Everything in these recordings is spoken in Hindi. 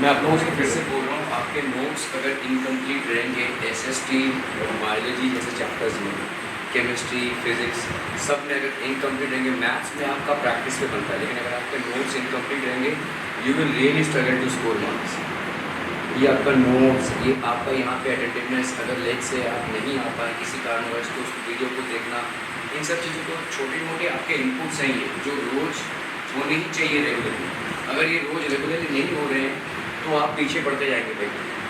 मैं आप लोगों से फिर से बोल रहा हूँ, आपके नोट्स अगर इनकम्प्लीट रहेंगे एसएसटी और बायोलॉजी जैसे चैप्टर्स में, केमिस्ट्री, फिजिक्स, सब में अगर इनकम्प्लीट रहेंगे, मैथ्स में आपका प्रैक्टिस पे बनता है, लेकिन अगर आपके नोट्स इनकम्प्लीट रहेंगे you will really struggle to score marks. ये आपका नोट्स, ये आपका यहाँ पे अटेंटिवनेस, अगर लेट से आप नहीं आ पाए किसी कारणवश तो उस वीडियो को देखना, इन सब चीज़ों को छोटे मोटे आपके इनपुट्स हैं ये जो रोज़ होने ही चाहिए रेगुलरली। अगर ये रोज़ रेगुलरली नहीं हो रहे हैं तो आप पीछे पड़ते जाएंगे भाई।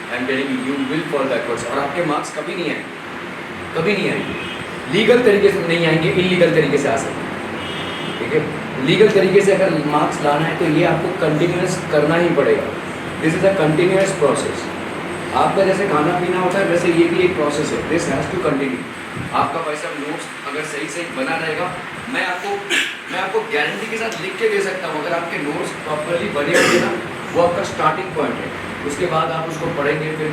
I am telling you will fall backwards और आपके मार्क्स कभी नहीं आएंगे, कभी नहीं आएंगे। लीगल तरीके से नहीं आएंगे, इलीगल तरीके से आ सकते हैं, ठीक है। लीगल तरीके से अगर मार्क्स लाना है तो ये आपको कंटिन्यूस करना ही पड़ेगा। This is a continuous process. आपका जैसे खाना पीना होता है वैसे ये भी एक प्रोसेस है, दिस हैज़ टू कंटिन्यू। आपका भाई साहब नोट्स अगर सही सही बना रहेगा, मैं आपको गारंटी के साथ लिख के दे सकता हूँ, अगर आपके नोट्स प्रॉपरली बने होंगे ना, वो आपका स्टार्टिंग पॉइंट है। उसके बाद आप उसको पढ़ेंगे, फिर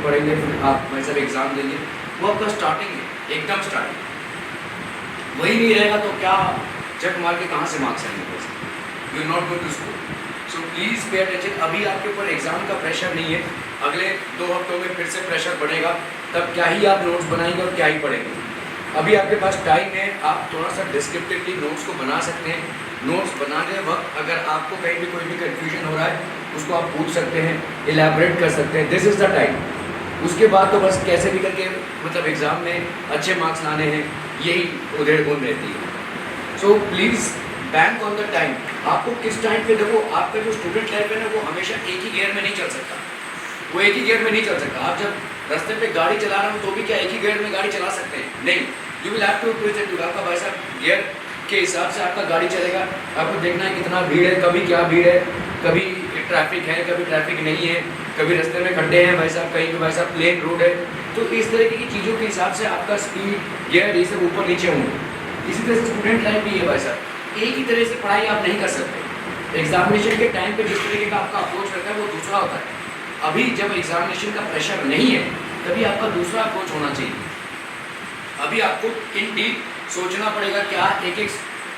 आप भाई साहब एग्ज़ाम देंगे, वो आपका स्टार्टिंग है, एकदम स्टार्टिंग। वही नहीं रहेगा तो क्या चक मार के कहाँ से मार्क्स आएंगे? You are not going to score. So please pay attention. अभी आपके ऊपर एग्जाम का प्रेशर नहीं है, अगले 2 हफ्तों में फिर से प्रेशर बढ़ेगा, तब क्या ही आप नोट्स बनाएंगे और क्या ही पढ़ेंगे। अभी आपके पास टाइम है, आप थोड़ा सा डिस्क्रिप्टिवली नोट्स को बना सकते हैं। नोट्स बनाने वक्त अगर आपको कहीं भी कोई भी कन्फ्यूजन हो रहा है उसको आप पूछ सकते हैं, इलेबोरेट कर सकते हैं, दिस इज़ द टाइम। उसके बाद तो बस कैसे भी करके मतलब एग्ज़ाम में अच्छे मार्क्स लाने हैं, यही उधेड़ बुन रहती है। So please bank on the time. आपको किस टाइम पे, देखो आपका जो स्टूडेंट लाइफ है ना वो हमेशा एक ही गियर में नहीं चल सकता, वो एक ही गियर में नहीं चल सकता। आप जब रास्ते पे गाड़ी चला रहे हो तो भी क्या एक ही गियर में गाड़ी चला सकते हैं? नहीं, you will have to present. आपका भाई साहब गियर के हिसाब से आपका गाड़ी चलेगा। आपको देखना है कितना भीड़ है, कभी क्या भीड़ है, कभी ट्रैफिक है, कभी ट्रैफिक नहीं है, कभी रास्ते में खड्डे हैं भाई साहब, कहीं पे भाई साहब प्लेन रोड है। तो इस तरीके की चीज़ों के हिसाब से आपका स्पीड, गियर, ये सब ऊपर नीचे होंगे। इसी तरह से स्टूडेंट लाइफ भी है भाई साहब, एक ही तरह से पढ़ाई आप नहीं कर सकते। एग्जामिनेशन के टाइम पे जिस तरीके का आपका अप्रोच रहता है वो दूसरा होता है। अभी जब एग्जामिनेशन का प्रेशर नहीं है तभी आपका दूसरा अप्रोच होना चाहिए। अभी आपको इन डीप सोचना पड़ेगा क्या एक एक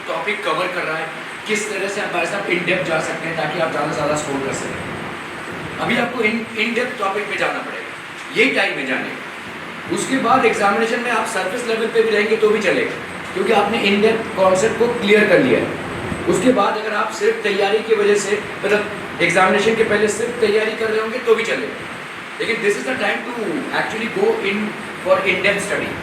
टॉपिक कवर कर रहा है, किस तरह से आप भाई साहब इन डेप्थ जा सकते हैं ताकि आप ज़्यादा से ज़्यादा स्कोर कर सकें। अभी आपको इन डेप्थ टॉपिक पे जाना पड़ेगा, यही टाइम है जाने का। उसके बाद एग्जामिनेशन में आप सरफेस लेवल पे भी रहेंगे तो भी चलेगा, क्योंकि आपने इन डेप्थ कॉन्सेप्ट को क्लियर कर लिया है। उसके बाद अगर आप सिर्फ तैयारी की वजह से, मतलब एग्जामिनेशन के पहले सिर्फ तैयारी कर रहे होंगे तो भी चलेगा, लेकिन this is the time to actually go in for in depth study.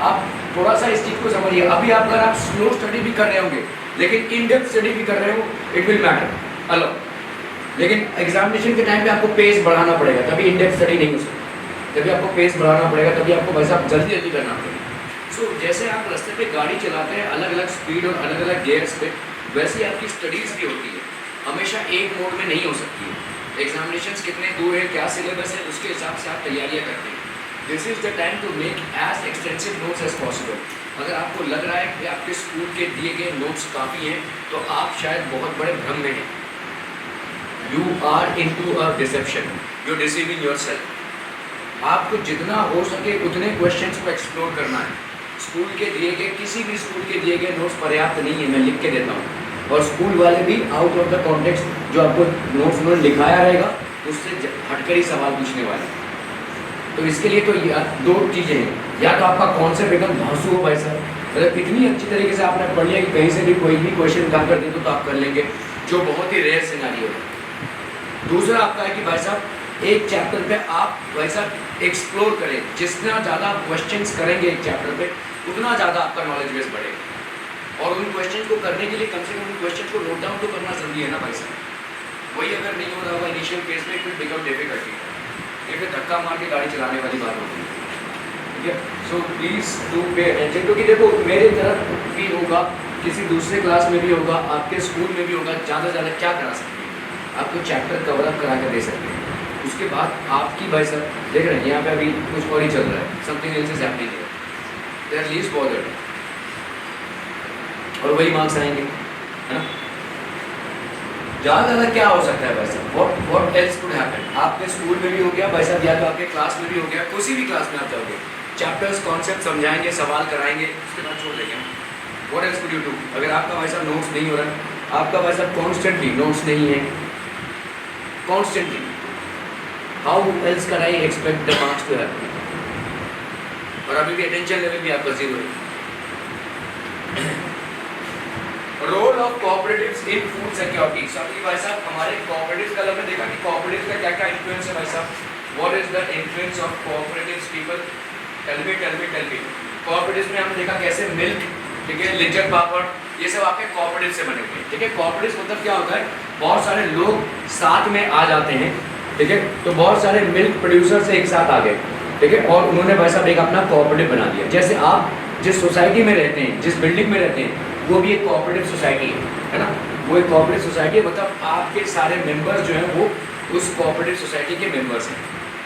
आप थोड़ा सा इस चीज़ को समझिए। अभी आप अगर आप स्लो स्टडी भी कर रहे होंगे लेकिन इन डेप्थ स्टडी भी कर रहे हो, इट विल मैटर अलग। लेकिन एग्जामिनेशन के टाइम पे आपको पेस बढ़ाना पड़ेगा, तभी इन डेप्थ स्टडी नहीं हो सकती। तभी आपको पेस बढ़ाना पड़ेगा, तभी आपको भाई साहब जल्दी जल्दी करना पड़ेगा। सो जैसे आप रास्ते पे गाड़ी चलाते हैं अलग अलग स्पीड और अलग अलग गियर्स पे, वैसे ही आपकी स्टडीज़ भी होती है, हमेशा एक मोड में नहीं हो सकती है। एग्जामिनेशंस कितने दूर है, क्या सिलेबस है, उसके हिसाब से आप तैयारियाँ करते हैं। This is the time to make as extensive notes as possible. अगर आपको लग रहा है कि आपके स्कूल के दिए गए नोट्स काफ़ी हैं तो आप शायद बहुत बड़े भ्रम में हैं। You are in to a deception, you deceiving your self. आपको जितना हो सके उतने क्वेश्चंस को एक्सप्लोर करना है। स्कूल के दिए गए, किसी भी स्कूल के दिए गए नोट्स पर्याप्त नहीं है, मैं लिख के देता हूँ, और स्कूल वाले भी आउट ऑफ द कॉन्टेक्स्ट जो आपको नोट्स उन्होंने लिखाया रहेगा उससे हटकर ही सवाल पूछने वाले। तो इसके लिए तो दो चीज़ें हैं, या तो आपका कॉन्सेप्ट एकदम धांसू हो भाई साहब, मतलब इतनी अच्छी तरीके से आपने पढ़ लिया कि कहीं से भी कोई भी क्वेश्चन उठा कर दे तो आप कर लेंगे, जो बहुत ही रेयर सिनेरियो है। दूसरा आपका है कि भाई साहब एक चैप्टर पे आप भाई साहब एक्सप्लोर करें, जितना ज़्यादा आप क्वेश्चंस करेंगे एक चैप्टर पे उतना ज़्यादा आपका नॉलेज बेस बढ़ेगा। और उन क्वेश्चन को करने के लिए कम से कम उन क्वेश्चन को नोट डाउन तो करना जरूरी है ना भाई साहब। वही अगर नहीं हो रहा होगा इनिशियल फेज में, फिर बिकम डिफिकल्टी, ये फिर धक्का मार के गाड़ी चलाने वाली बात होती है, ठीक है। So please do pay attention, क्योंकि देखो मेरे तरफ भी होगा, किसी दूसरे क्लास में भी होगा, आपके स्कूल में भी होगा। ज़्यादा से ज़्यादा क्या करा सकते हैं, आपको चैप्टर कवर अप करा कर दे सकते हैं। उसके बाद आपकी भाई साहब देख रहे हैं यहाँ पे अभी कुछ और ही चल रहा है, something else is happening here, they are least bothered, और वही मार्क्स आएंगे, है ना। ज़्यादा ज़्यादा क्या हो सकता है भाई साहब, व्हाट एल्स कुड हैपन। आपके स्कूल में भी हो गया भाई साहब, या तो आपके क्लास में भी हो गया, किसी भी क्लास में आप जाओगे, चैप्टर्स कॉन्सेप्ट समझाएंगे, सवाल कराएंगे, उसके बाद छोड़ देंगे। What else could you do. अगर आपका भाई साहब नोट्स नहीं हो रहा है, आपका भाई साहब कॉन्स्टेंटली नोट्स नहीं है, constantly how else can I expect the marks to have? और अभी भी अटेंशन लेवल भी आपका 0 है। Role of cooperatives in food security. सभी भाई साहब हमारे कोऑपरेटिव्स का हमने देखा कि कोऑपरेटिव्स का क्या क्या इन्फ्लुएंस है भाई साहब। What is the influence of cooperatives people? Tell me. Cooperatives में हमने देखा कैसे मिल्क, ठीक है, लिज्जत पापड़, ये सब आपके कोऑपरेटिव से बने हुए हैं, ठीक है। कोऑपरेटिव मतलब क्या होता है, बहुत सारे लोग साथ में आ जाते हैं, ठीक है। तो बहुत सारे मिल्क प्रोड्यूसर से एक साथ आ गए, ठीक है, और उन्होंने भाई साहब एक अपना कोऑपरेटिव बना दिया। जैसे आप जिस सोसाइटी में रहते हैं, जिस बिल्डिंग में रहते हैं, वो भी एक कोऑपरेटिव सोसाइटी है ना। वो एक कोऑपरेटिव सोसाइटी है, मतलब आपके सारे मेंबर्स जो हैं वो उस कोऑपरेटिव सोसाइटी के मेंबर्स हैं,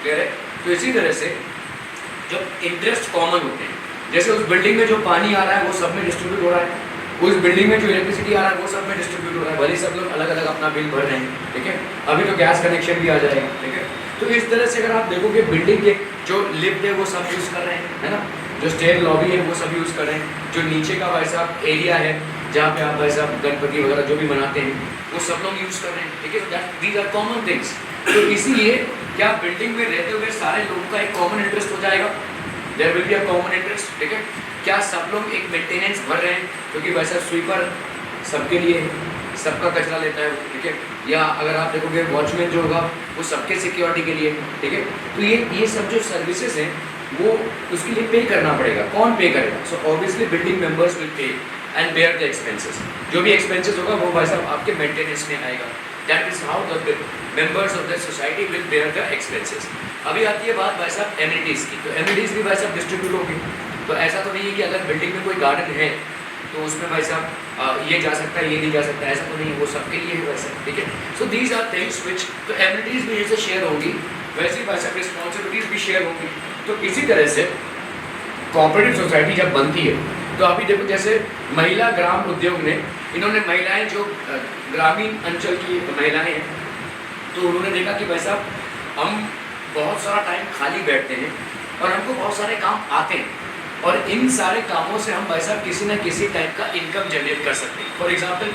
क्लियर है। तो इसी तरह से जब इंटरेस्ट कॉमन होते हैं, जैसे उस बिल्डिंग में जो पानी आ रहा है वो सब में डिस्ट्रीब्यूट हो रहा है, उस बिल्डिंग में जो इलेक्ट्रिसिटी आ रहा है वो सब में डिस्ट्रीब्यूट हो रहा है, भले सब लोग अलग अलग अपना बिल भर रहे हैं, ठीक है। अभी तो गैस कनेक्शन भी आ जाएगा, ठीक है। तो इस तरह से अगर आप देखोगे बिल्डिंग के जो लिफ्ट है वो सब यूज़ कर रहे हैं, है ना, जो स्टेयर लॉबी है वो सब यूज़ कर रहे हैं, जो नीचे का भाई साहब एरिया है जहाँ पे आप भाई साहब गणपति वगैरह जो भी मनाते हैं वो सब लोग यूज़ कर रहे हैं, ठीक है। These are common things. तो इसीलिए क्या बिल्डिंग में रहते हुए सारे लोगों का एक कॉमन इंटरेस्ट हो जाएगा, there will be a common interest, ठीक है। क्या सब लोग एक मेंटेनेंस भर रहे हैं, क्योंकि भाई साहब स्वीपर सबके लिए सबका कचरा लेता है, ठीक है। या अगर आप देखोगे वॉचमैन जो होगा वो सबके सिक्योरिटी के लिए, ठीक है। तो ये सब जो सर्विसेज हैं वो उसके लिए पे करना पड़ेगा। कौन पे करेगा? So obviously building members will pay and bear the expenses. जो भी एक्सपेंसेस होगा वो भाई साहब आपके मेंटेनेंस में आएगा। That is how the members of the society will bear the expenses. अभी आती है बात भाई साहब एमिनिटीज़ की। तो एमिनिटीज़ भी भाई साहब डिस्ट्रीब्यूट होगी। तो ऐसा तो नहीं है कि अगर बिल्डिंग में कोई गार्डन है तो उसमें भाई साहब ये जा सकता है, ये नहीं जा सकता, ऐसा तो नहीं है, वो सबके लिए है वैसे, ठीक है। So these are things which, तो एमिनिटीज़ भी जैसे शेयर होंगी वैसे ही भाई साहब रिस्पॉन्सिबिलिटीज़ भी शेयर होंगी। तो इसी तरह से कोऑपरेटिव सोसाइटी जब बनती है तो अभी देखो जैसे महिला ग्राम उद्योग ने, इन्होंने महिलाएं जो ग्रामीण अंचल की महिलाएं हैं तो उन्होंने देखा कि भाई साहब हम बहुत सारा टाइम खाली बैठते हैं और हमको बहुत सारे काम आते हैं और इन सारे कामों से हम भाई साहब किसी न किसी टाइप का इनकम जनरेट कर सकते हैं। फॉर एग्जाम्पल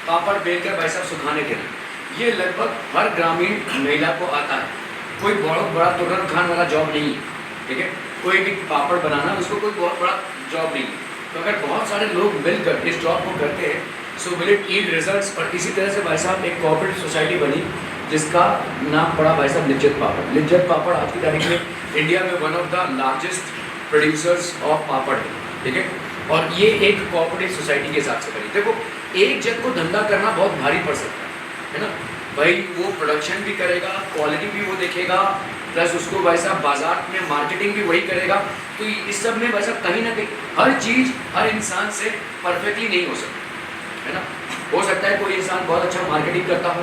पापड़ बेचकर भाई साहब सुखाने के लिए ये लगभग हर ग्रामीण महिला को आता है। कोई बहुत बड़ा तुरंत खान वाला जॉब नहीं है, ठीक है। कोई भी पापड़ बनाना उसको कोई बहुत बड़ा जॉब नहीं है। तो अगर बहुत सारे लोग मिलकर इस जॉब को करते हैं so will it yield results. और इसी तरह से भाई साहब एक कोऑपरेटिव सोसाइटी बनी जिसका नाम पड़ा भाई साहब लिज्जत पापड़। लिज्जत पापड़ आज की तारीख में इंडिया में one of the largest producers of papad है, ठीक है। और ये एक कोऑपरेटिव सोसाइटी के हिसाब से बनी। देखो एक जन को धंधा करना बहुत भारी पड़ सकता है ना भाई। वो प्रोडक्शन भी करेगा, क्वालिटी भी वो देखेगा, प्लस उसको भाई साहब बाजार में मार्केटिंग भी वही करेगा। तो इस सब में भाई साहब कहीं ना कहीं हर चीज़ हर इंसान से परफेक्टली नहीं हो सकती, है ना। हो सकता है कोई इंसान बहुत अच्छा मार्केटिंग करता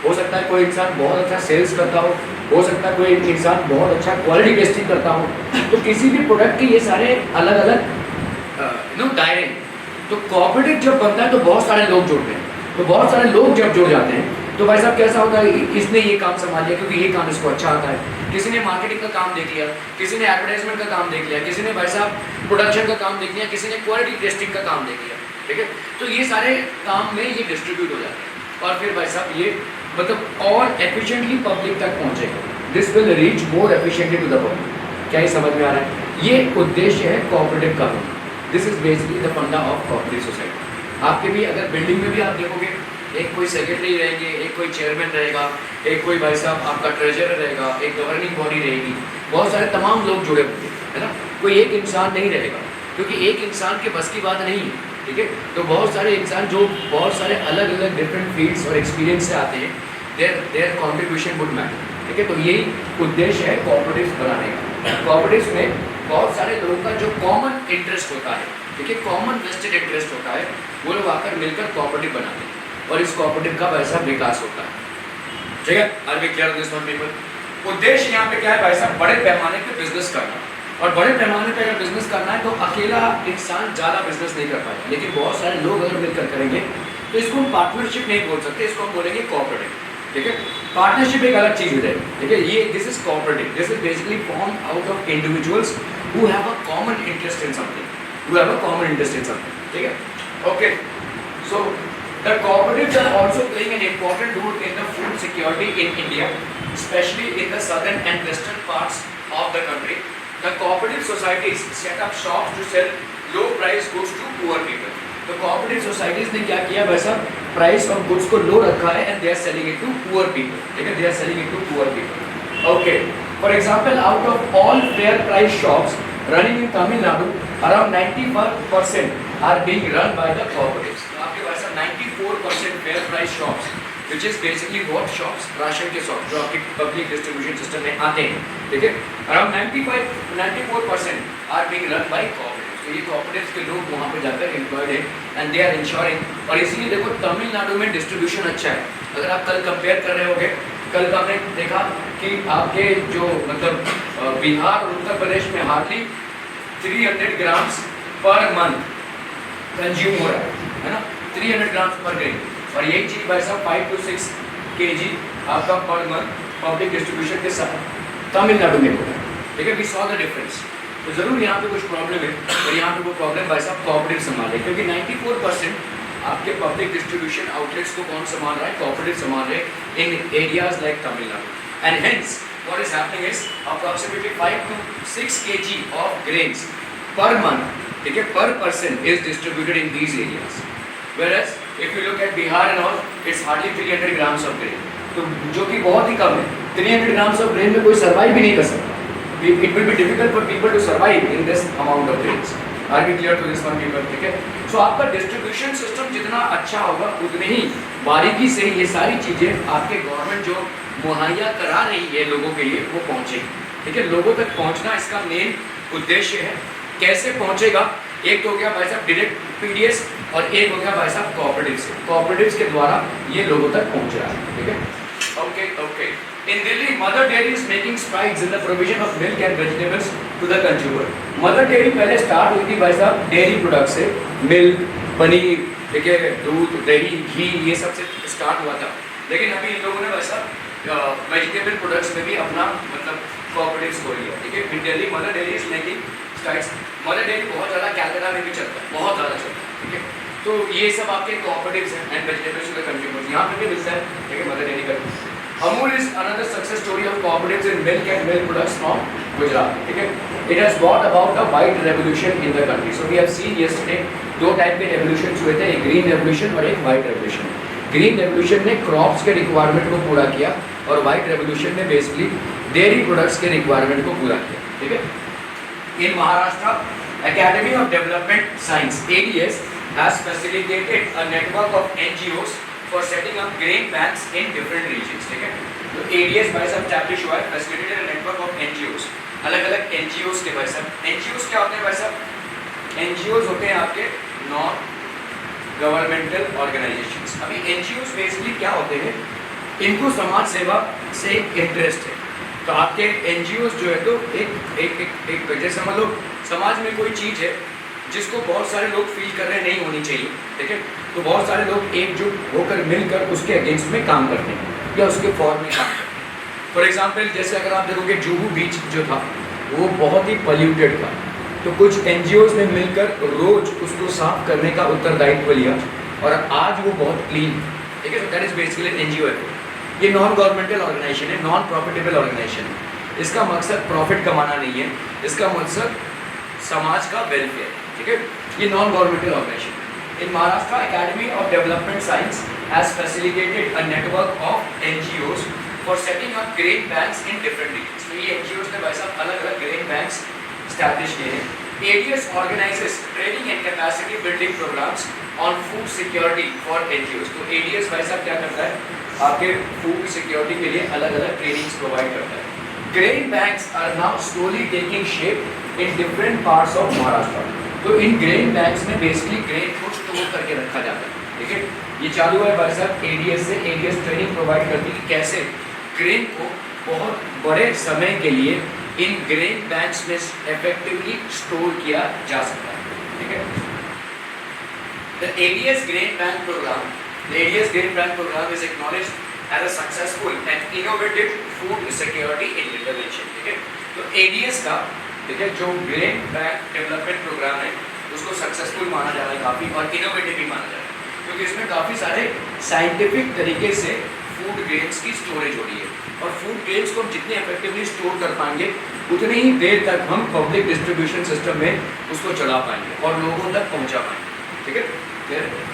हो सकता है कोई इंसान बहुत अच्छा सेल्स करता हो सकता है कोई इंसान बहुत अच्छा क्वालिटी टेस्टिंग करता हो। तो किसी भी प्रोडक्ट के ये सारे अलग अलग दायरे हैं। तो कोऑपरेटिव जब बनता है तो बहुत सारे लोग जुड़ते हैं। तो बहुत सारे लोग जब जुड़ जाते हैं तो भाई साहब कैसा होता है, इसने ये काम संभाल लिया क्योंकि ये काम इसको अच्छा आता है, किसी ने मार्केटिंग का काम देख लिया, किसी ने एडवर्टाइजमेंट का काम देख लिया, किसी ने भाई साहब प्रोडक्शन का काम देख लिया, किसी ने क्वालिटी टेस्टिंग का काम देख लिया, ठीक है। तो ये सारे काम में ये डिस्ट्रीब्यूट हो जाते हैं और फिर भाई साहब ये मतलब और एफिशिएंटली पब्लिक तक पहुँचेगा। This will reach more efficiently to the public. क्या ये समझ में आ रहा है? ये उद्देश्य है कोऑपरेटिव का। दिस इज बेसिकली द फंडा ऑफ कोऑपरेटिव सोसाइटी। आपके भी अगर बिल्डिंग में भी आप देखोगे एक कोई सेक्रेटरी रहेंगे, एक कोई चेयरमैन रहेगा, एक कोई भाई साहब आपका ट्रेजरर रहेगा, एक गवर्निंग बॉडी रहेगी, बहुत सारे तमाम लोग जुड़े होंगे, है ना। कोई एक इंसान नहीं रहेगा क्योंकि एक इंसान के बस की बात नहीं है, ठीक है। तो बहुत सारे इंसान जो बहुत सारे अलग अलग डिफरेंट फील्ड्स और एक्सपीरियंस से आते हैं, देयर कॉन्ट्रीब्यूशन वुड मैटर, ठीक है। तो यही उद्देश्य है कोऑपरेटिव्स बनाने का। कोऑपरेटिव्स में बहुत सारे लोगों का जो कॉमन इंटरेस्ट होता है, ठीक है, कॉमन वेस्टेड इंटरेस्ट होता है, वो लोग आकर मिलकर कोऑपरेटिव बनाते हैं और इस कोऑपरेटिव का वैसा विकास होता है, ठीक है। Are we clear this one people? उद्देश्य यहाँ पे क्या है भाई साहब? बड़े पैमाने पे बिजनेस करना। और बड़े पैमाने पे अगर बिजनेस करना है तो अकेला इंसान ज़्यादा बिजनेस नहीं कर पाएगा, लेकिन बहुत सारे लोग अगर मिलकर करेंगे तो इसको हम पार्टनरशिप नहीं बोल सकते, इसको हम बोलेंगे कोऑपरेटिव, ठीक है। पार्टनरशिप एक अलग चीज़ हो जाएगी, ठीक है। ये this is cooperative, this is basically form out of individuals who have a common interest in something, who have a common interest in something, ठीक है। Okay, so the cooperatives are also playing an important role in the food security in India. especially in the southern and western parts of the country. The cooperative societies set up shops to sell low price goods to poor people. तो cooperative societies ने क्या किया भाई साहब, प्राइस ऑफ गुड्स को लो रखा है and they are selling it to poor people. ठीक है, they are selling it to poor people. Okay. For example, out of all fair price shops running in Tamil Nadu, around 91% are being run by the cooperatives. तो आपके पास 94% fair price shops, which is basically what shops, ration के शॉप जो आपके पब्लिक डिस्ट्रीब्यूशन सिस्टम में आते हैं, ठीक है, around 94% are being run by cooperatives. तो ये कोऑपरेटिव्स के लोग वहाँ पे जाकर एम्प्लॉयड हैं एंड दे आर इंश्योरिंग. और इसीलिए देखो तमिलनाडु में डिस्ट्रीब्यूशन अच्छा है. अगर आप कल कंपेयर कर रहे होगे, कल का हमने देखा कि आपके जो मतलब बिहार और उत्तर प्रदेश में hardly 300 grams per month consume हो रहा है ना, 300 ग्राम्स पर ग्रेन. और यही चीज़ भाई साहब 5 to 6 kg आपका पर मंथ पब्लिक डिस्ट्रीब्यूशन के साथ तमिलनाडु में होता है. ठीक है, वी सॉ द डिफरेंस. तो ज़रूर यहाँ पे कुछ प्रॉब्लम है और यहाँ पे वो प्रॉब्लम भाई साहब कोऑपरेटिव संभाल है, क्योंकि 94% आपके पब्लिक डिस्ट्रीब्यूशन आउटलेट्स को कौन संभाल रहा है, कोऑपरेटिव संभाल रहे हैं इन areas like Tamil Nadu. And hence what is happening is approximately 5 to 6 kg of grains per month, ठीक है, per person is distributed in these areas. Whereas if you look at Bihar and all, it's hardly 300 grams of grain. तो जो कि बहुत ही कम है. 300 grams of grain में कोई survive भी नहीं कर सकता. It will be difficult for people to survive in this amount of grains. Are we clear to this one people? ठीक है. So आपका distribution system जितना अच्छा होगा उतनी ही बारीकी से ये सारी चीज़ें आपके गवर्नमेंट जो मुहैया करा रही है लोगों के लिए वो पहुँचेगी. ठीक है, लोगों तक पहुँचना इसका मेन उद्देश्य है. कैसे पहुँचेगा? एक तो हो गया भाई साहब डायरेक्ट पीडीएस और एक हो गया भाई साहब कोऑपरेटिव से. कोऑपरेटिव्स के द्वारा ये लोगों तक पहुँच रहा है. ठीक है, okay okay. In Delhi, Mother Dairy is making strides in the provision of milk and vegetables to the consumer. Mother Dairy पहले स्टार्ट हुई थी भाई साहब डेयरी प्रोडक्ट से, मिल्क, पनीर, ठीक है, दूध, दही, घी, ये सब से स्टार्ट हुआ था. लेकिन अभी इन लोगों ने भाई साहब वेजिटेबल प्रोडक्ट्स में भी अपना मतलब कोऑपरेटिव्स खोल लिया. ठीक है, in Delhi Mother Dairy is making strides. Mother Dairy बहुत ज़्यादा कैलकाटा में भी चलता है, बहुत ज़्यादा चलता है. ठीक है, तो ये सब आपके कोऑपरेटिव्स हैं and vegetables to the consumers. यहाँ पे भी मिलता है. ठीक है, मदर डेयरी का. Amul is another success story of cooperatives in milk and milk products from Gujarat. ठीक है, it has brought about a white revolution in the country. So we have seen yesterday दो टाइप के रेवोल्यूशन हुए थे, एक ग्रीन रेवोल्यूशन और एक वाइट रेवोल्यूशन. ग्रीन रेवोल्यूशन ने क्रॉप्स के रिक्वायरमेंट को पूरा किया और वाइट रेवोल्यूशन ने बेसिकली डेयरी प्रोडक्ट्स के रिक्वायरमेंट को पूरा किया. ठीक है, इन Maharashtra Academy of Development Science ADS has facilitated a network of NGOs for setting up grain banks in different regions. ठीक है, तो ADS भाई साहब एस्टैब्लिश हुआ है, facilitated a network of NGOs. अलग अलग NGOs के भाई साहब, NGOs क्या होते हैं भाई साहब? NGOs होते हैं आपके नॉन गवर्नमेंटल ऑर्गेनाइजेशंस. अभी NGOs बेसिकली क्या होते हैं, इनको समाज सेवा से इंटरेस्ट है. तो आपके NGOs जो है तो एक जैसे समझ लो समाज में कोई चीज़ है जिसको बहुत सारे लोग फील कर रहे नहीं होनी चाहिए. ठीक है, तो बहुत सारे लोग एकजुट होकर मिलकर उसके अगेंस्ट में काम करते हैं या उसके फॉर में काम करते हैं. फॉर एग्जांपल जैसे अगर आप देखोगे जुहू बीच जो था वो बहुत ही पॉल्यूटेड था, तो कुछ NGOs ने मिलकर रोज उसको साफ करने का उत्तरदायित्व लिया और आज वो बहुत क्लीन. ठीक है, तो दैट इज बेसिकली NGO है. ये नॉन गवर्नमेंटल ऑर्गेनाइजेशन है, नॉन प्रॉफिटेबल ऑर्गेनाइजेशन है. इसका मकसद प्रॉफिट कमाना नहीं है, इसका मकसद समाज का वेलफेयर. ठीक है, ये non governmental organisation. In Maharashtra Academy of Development Science has facilitated a network of NGOs for setting up grain banks in different regions. तो ये NGOs ने भाई साहब अलग अलग ग्रेन बैंक्स स्टैब्लिश किए हैं. ADS organizes training and capacity building programs on food security for NGOs. तो ADS भाई साहब क्या करता है, आपके फूड सिक्योरिटी के लिए अलग अलग ट्रेनिंग्स प्रोवाइड करता है. Grain banks are now slowly taking shape in different parts of Maharashtra. तो इन ग्रेन बैंक्स में बेसिकली ग्रेन को स्टोर करके रखा जाता है. ठीक है, ये चालू है भाई साहब ADS से. ADS ट्रेनिंग प्रोवाइड करती है कि कैसे ग्रेन को बहुत बड़े समय के लिए इन ग्रेन बैंक्स में इफेक्टिवली स्टोर किया जा सकता है. ठीक है, the ADS grain bank program, the ADS Grain Bank program is acknowledged as a successful and innovative food security intervention. ठीक है, तो ADS का ठीक है जो ग्रेन बैंक डेवलपमेंट प्रोग्राम है उसको सक्सेसफुल माना जा रहा है काफ़ी, और इनोवेटिव भी माना जा रहा है क्योंकि इसमें काफ़ी सारे साइंटिफिक तरीके से फूड ग्रेन्स की स्टोरेज हो रही है, और फूड ग्रेन्स को हम जितने इफेक्टिवली स्टोर कर पाएंगे उतनी ही देर तक हम पब्लिक डिस्ट्रीब्यूशन सिस्टम में उसको चला पाएंगे और लोगों तक पहुंचा पाएंगे। ठीक है, clear?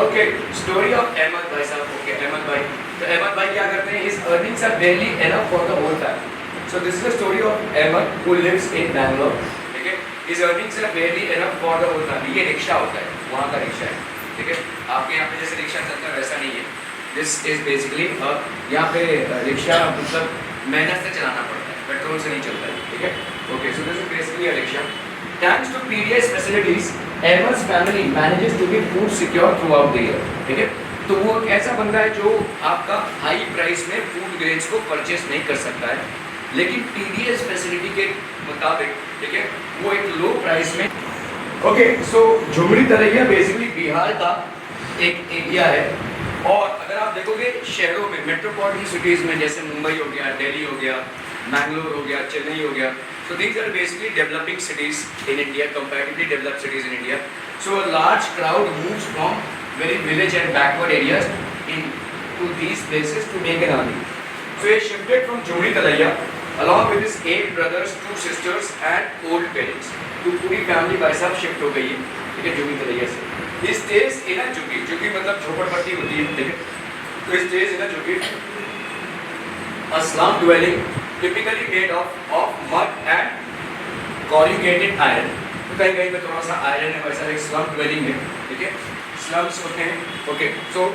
Okay, story of Ahmed भाई साहब। ओके, अहमद भाई, तो अहमद भाई क्या करते हैं? His earnings are barely enough for the whole family. So this is the story of Ahmed who lives in Bangalore. ठीक है, his earnings are barely enough for the whole family. ये रिक्शा होता है, वहाँ का रिक्शा है। ठीक है, आपके यहाँ पे जैसे रिक्शा चलता है वैसा नहीं है। This is basically यहाँ पे रिक्शा मतलब मेहनत से चलाना पड़ता है, पेट्रोल से नहीं चलता है। ठीक है, okay, so this is basically a rickshaw. Thanks to PDS facilities, Ahmed's family manages to be food secure throughout the year. ठीक है, तो वो एक ऐसा बंदा है जो आपका हाई प्राइस में फूड ग्रेन्स को परचेस नहीं कर सकता है, लेकिन PDS फैसिलिटी के मुताबिक, ठीक है, वो एक लो प्राइस में। ओके, सो झुमरी तरैया बेसिकली बिहार का एक एरिया है, और अगर आप देखोगे शहरों में, मेट्रोपॉलिटन सिटीज़ में, जैसे मुंबई हो गया, दिल्ली हो गया, मैंगलोर हो गया, चेन्नई हो गया, so these are basically developing cities in India, comparatively developed cities in India. So a large crowd moves from very village and backward areas to these places to make an earning. So he shifted from Jhumri Talaiya along with his 8 brothers, 2 sisters and old parents. तो पूरी फैमिली भाई साहब शिफ्ट हो गई है, ठीक है, जूही तलैया से। He stays in a झुग्गी, झुग्गी मतलब झोपड़पट्टी होती है, ठीक है, तो he stays in a झुग्गी, a slum dwelling typically made of mud and corrugated iron. तो कहीं कहीं पे थोड़ा सा आयरन है, वैसा एक स्लम ड्वेलिंग है, ठीक है, स्लम्स होते हैं। ओके, सो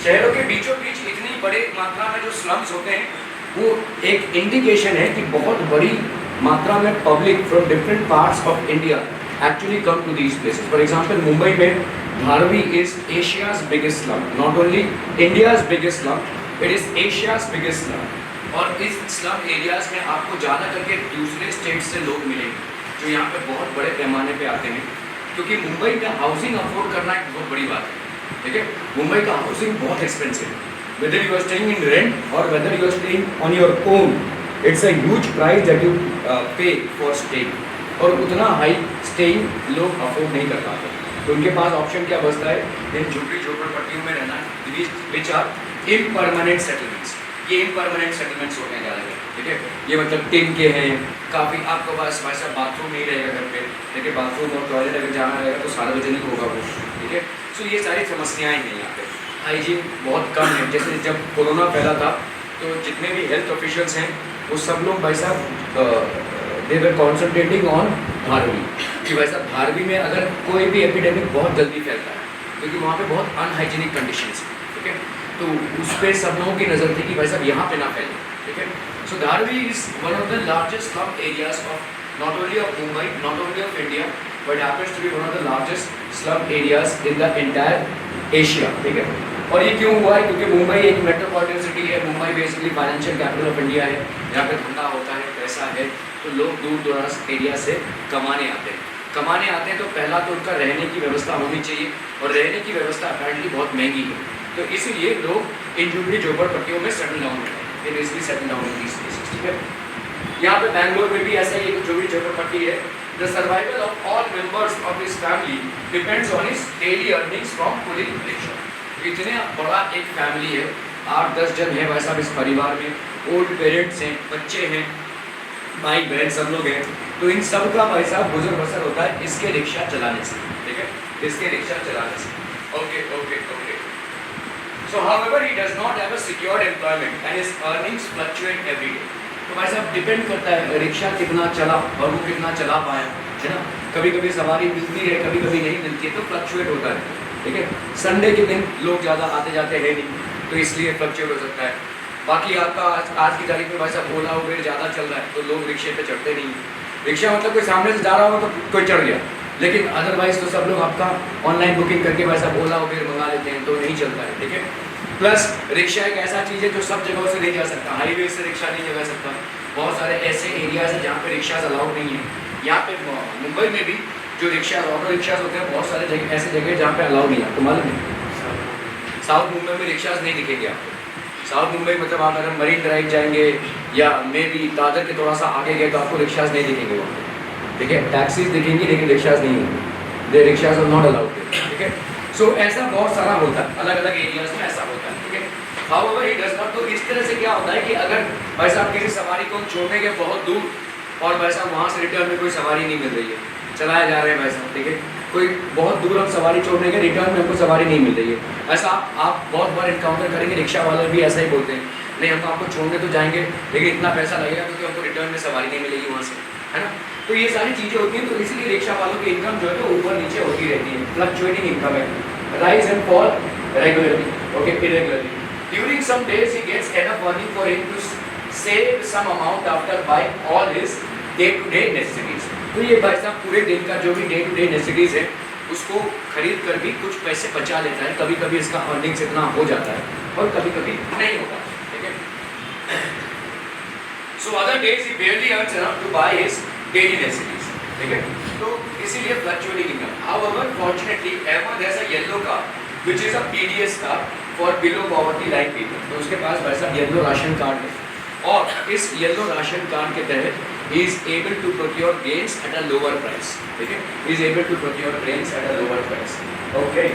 शहरों के बीचों बीच इतनी बड़े मात्रा में जो स्लम्स होते हैं वो एक इंडिकेशन है कि बहुत बड़ी मात्रा में public from different parts of India actually come to these places. For example, Mumbai में Dharavi is Asia's biggest slum, not only India's biggest slum, it is Asia's biggest slum. और इस स्लम एरियाज में आपको ज़्यादा करके दूसरे स्टेट से लोग मिलेंगे जो यहाँ पे बहुत बड़े पैमाने पे आते हैं, क्योंकि मुंबई में हाउसिंग अफोर्ड करना एक बहुत बड़ी बात है। ठीक है, मुंबई का हाउसिंग बहुत एक्सपेंसिव है, whether you are staying in rent और whether you are staying on your own, it's a huge price that you pay for staying, और उतना हाई स्टेइंग लोग अफोर्ड नहीं कर पाते, तो उनके पास ऑप्शन क्या बचता है, इन झुग्गी झोपड़पट्टियों में रहना, विच आर इम्परमानेंट सेटलमेंट्स। ये इम्परमानेंट सेटलमेंट्स होते हैं ज़्यादातर, ठीक है, ये मतलब टिन के हैं, काफ़ी आपके पास वैसा बाथरूम नहीं रहेगा घर पे, ठीक है, बाथरूम और टॉयलेट अगर जाना रहेगा तो सार्वजनिक होगा वो, ठीक है, सो ये सारी समस्याएं हैं यहाँ पे। हाइजीन बहुत कम है, जैसे जब कोरोना फैला था तो जितने भी हेल्थ ऑफिशियल्स हैं वो सब लोग भाई साहब दे वर कॉन्सनट्रेटिंग ऑन धारवी, कि भाई साहब धारवी में अगर कोई भी एपिडेमिक बहुत जल्दी फैलता है क्योंकि वहाँ पे बहुत अनहाइजीनिक कंडीशंस हैं, ठीक है, तो उस पर सब लोगों की नज़र थी कि भाई साहब यहाँ पे ना फैले, ठीक है। So Dharavi is one of the largest slum areas of not only of Mumbai, not only of India, but happens to be one of the largest slum areas in the entire Asia, ठीक है। और ये क्यों हुआ है, क्योंकि मुंबई एक मेट्रोपॉलिटन सिटी है, Mumbai basically financial capital of India है, यहाँ पे धंधा होता है, पैसा है, तो लोग दूर दराज एरिया से कमाने आते हैं। कमाने आते हैं तो पहला तो उनका रहने की व्यवस्था होनी चाहिए, और रहने की व्यवस्था अपेरेंटली बहुत महंगी है, तो इसीलिए लोग इन झुग्गी झोपड़पट्टियों में सेटल डाउन करते हैं, इसलिए settle down in these places, ठीक है। यहाँ पे बैंगलोर में भी ऐसा ही एक झुग्गी झोपड़पट्टी है। The survival of all members of his family depends on his daily earnings from pulling rickshaw. इतने बड़ा एक फैमिली है, 8-10 जन है भाई साहब इस परिवार में, ओल्ड पेरेंट्स हैं, बच्चे हैं, भाई बहन सब लोग हैं, तो इन सब का भाई साहब गुजर बसर होता है इसके रिक्शा चलाने से, ठीक है, इसके रिक्शा चलाने से। Okay okay okay, so however he does not have a secured employment and his earnings fluctuate every day. तो भाई साहब डिपेंड करता है रिक्शा कितना चला और वो कितना चला पाया, है ना, कभी कभी सवारी मिलती है, कभी कभी नहीं मिलती है, तो फ्लक्चुएट होता है, ठीक है। संडे के दिन लोग ज़्यादा आते जाते हैं नहीं, तो इसलिए फ्लक्चुएट हो सकता है। बाकी आपका आज की तारीख में भाई साहब ओला उबेर ज़्यादा चल रहा है, तो लोग रिक्शे पे चढ़ते नहीं। रिक्शा मतलब कोई सामने से जा रहा हो तो कोई चढ़ गया, लेकिन अदरवाइज तो सब लोग आपका ऑनलाइन बुकिंग करके भाई साहब ओला उबेर मंगा लेते हैं, तो नहीं चलता है, ठीक है। प्लस रिक्शा एक ऐसा चीज़ है जो सब जगहों से नहीं जा सकता, हाईवे से रिक्शा नहीं जा सकता, बहुत सारे ऐसे एरियाज हैं जहाँ पे रिक्शा अलाउड नहीं है। यहाँ पे मुंबई में भी जो रिक्शा ऑटो रिक्शाज होते हैं, बहुत सारे जगह ऐसे जगह जहाँ पे अलाउड नहीं है, आपको मालूम है। साउथ मुंबई में रिक्शाज नहीं दिखेंगे आपको, साउथ मुंबई मतलब आप अगर मरीन ड्राइव जाएंगे या मे बी दादर के थोड़ा सा आगे गए तो आपको रिक्शाज नहीं दिखेंगे वहाँ, ठीक है, टैक्सीज दिखेंगी लेकिन रिक्शाज नहीं होंगे, दे रिक्शाज आर नॉट अलाउड, ठीक है। सो ऐसा बहुत सारा होता है, अलग अलग एरियाज में ऐसा होता है, ठीक है। However it does not. तो इस तरह से क्या होता है कि अगर भाई साहब किसी सवारी को हम छोड़ने के बहुत दूर और भाई साहब वहाँ से रिटर्न में कोई सवारी नहीं मिल रही है, चलाए जा रहे हैं भाई साहब, ठीक है, कोई बहुत दूर हम सवारी छोड़ने के रिटर्न में हमको सवारी नहीं मिल रही है, ऐसा आप बहुत बार इनकाउंटर करेंगे। रिक्शा वाले भी ऐसा ही बोलते हैं, नहीं हम आपको छोड़ने तो जाएंगे लेकिन इतना पैसा लगेगा क्योंकि हमको रिटर्न में सवारी नहीं मिलेगी वहाँ से, है ना। तो ये सारी चीज़ें होती हैं, तो इसलिए रिक्शा वालों की इनकम जो है तो ऊपर नीचे होती रहती है, फ्लक्चुएटिंग इनकम है, rise and fall regularly, okay, irregularly. During some days he gets enough money for him to save some amount after buying all his day to day necessities. तो ये भाई साहब पूरे दिन का जो भी डे टू डे नेसेसिटीज है उसको खरीद कर भी कुछ पैसे बचा लेता है। कभी कभी इसका अर्निंग्स इतना हो जाता है और कभी कभी नहीं होता, ठीक है। So other days he barely earns enough to buy his daily necessities, ठीक है। तो इसीलिए fluctuating income. However, fortunately, Ahmed has a yellow card, which is a PDS card for below poverty line people. तो उसके पास भाई साहब येलो राशन कार्ड है और इस येलो राशन कार्ड के तहत he is able to procure grains at a lower price, ठीक है। He is able to procure grains at a lower price, okay.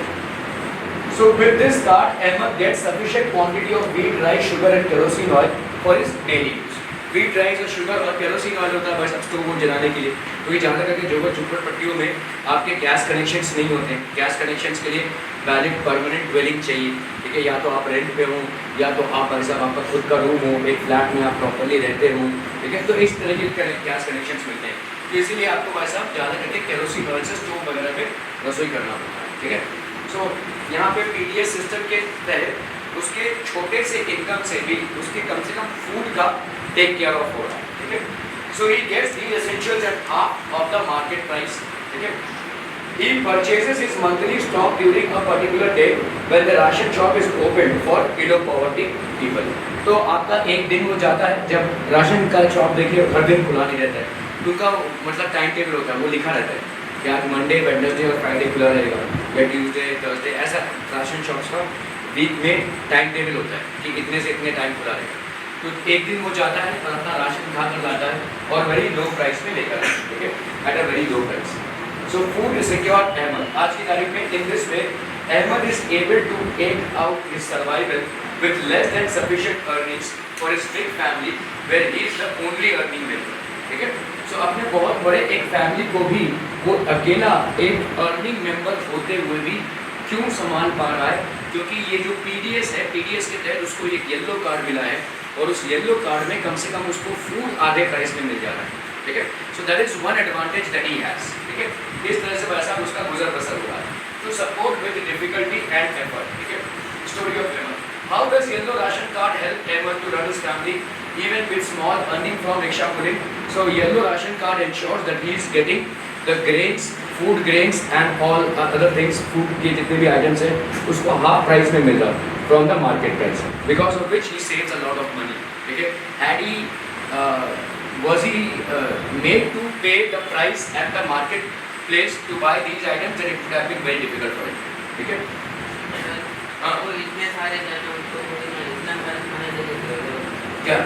So with this card, Ahmed gets sufficient quantity of wheat, rice, sugar and kerosene oil for his daily use. Wheat, rice और sugar और kerosene oil होता है बस अब स्टोव को जलाने के लिए, क्योंकि जहाँ तक कि जो झुग्गीपट्टियों में आपके गैस कनेक्शंस नहीं होते हैं, गैस कनेक्शंस के लिए वैलिड परमानेंट ड्वेलिंग चाहिए, ठीक है। या तो आप रेंट पे हो या तो आप भाई साहब आपका खुद का रूम हो, एक फ्लैट में आप प्रॉपरली रहते हो, ठीक है। तो इस तरह के गैस कनेक्शंस मिलते हैं, तो इसीलिए आपको भाई साहब ज़्यादा करके केरोसिन ऑयल से स्टोव वगैरह पे रसोई करना पड़ता है, ठीक है। सो यहाँ पे पीडीएस सिस्टम के तहत उसके छोटे से इनकम से भी उसके कम से कम फूड का टेक केयर ऑफ हो रहा है, ठीक है। So he gets these essentials at half of the market price, ठीक है। He purchases his monthly stock during a particular day when the ration shop is opened for below poverty people. तो आपका एक दिन वो जाता है जब राशन का शॉप देखिए हर दिन खुला नहीं रहता है, उनका मतलब टाइम टेबल होता है, वो लिखा रहता है कि आज मंडे, वेडनेसडे और फ्राइडे खुला रहेगा या ट्यूसडे, थर्सडे, ऐसा राशन शॉप्स का वीक में टाइम टेबल होता है कि इतने से इतने टाइम खुला रहेगा। तो एक दिन वो जाता है और अपना राशन खा कर लाता है और वेरी लो प्राइस में लेकर, ठीक है, at a very low price. So food is secure Ahmed आज की तारीख में in this way Ahmed is able to take out his survival with less than sufficient earnings for his big family where he is the only earning member, ठीक है। सो अपने बहुत बड़े एक फैमिली को भी वो अकेला एक अर्निंग मेंबर होते हुए भी क्यों संभाल पा रहा है, क्योंकि ये जो पीडीएस है, पीडीएस के तहत उसको एक येलो कार्ड मिला है और उस येलो कार्ड में कम से कम उसको फूड आधे प्राइस में मिल जा रहा है, ठीक है। So that is one advantage that he has, ठीक है। इस तरह से वैसा उसका गुजर बसर हुआ है to support with difficulty and effort, ठीक है। Story of Ahmed. How does yellow ration card help Ahmed to run his family even with small earning from rickshaw pulling? So yellow ration card ensures that he is getting the grains, food grains and all other things, food के जितने भी items हैं उसको half price में मिल रहा है from the market price, because of which he saves a lot of money, ठीक है। Had he was he made to pay the price at the market place to buy these items, then it would have been very difficult for him, ठीक है। हाँ, वो इतने सारे जन तो इतना खाना दे देते हो क्या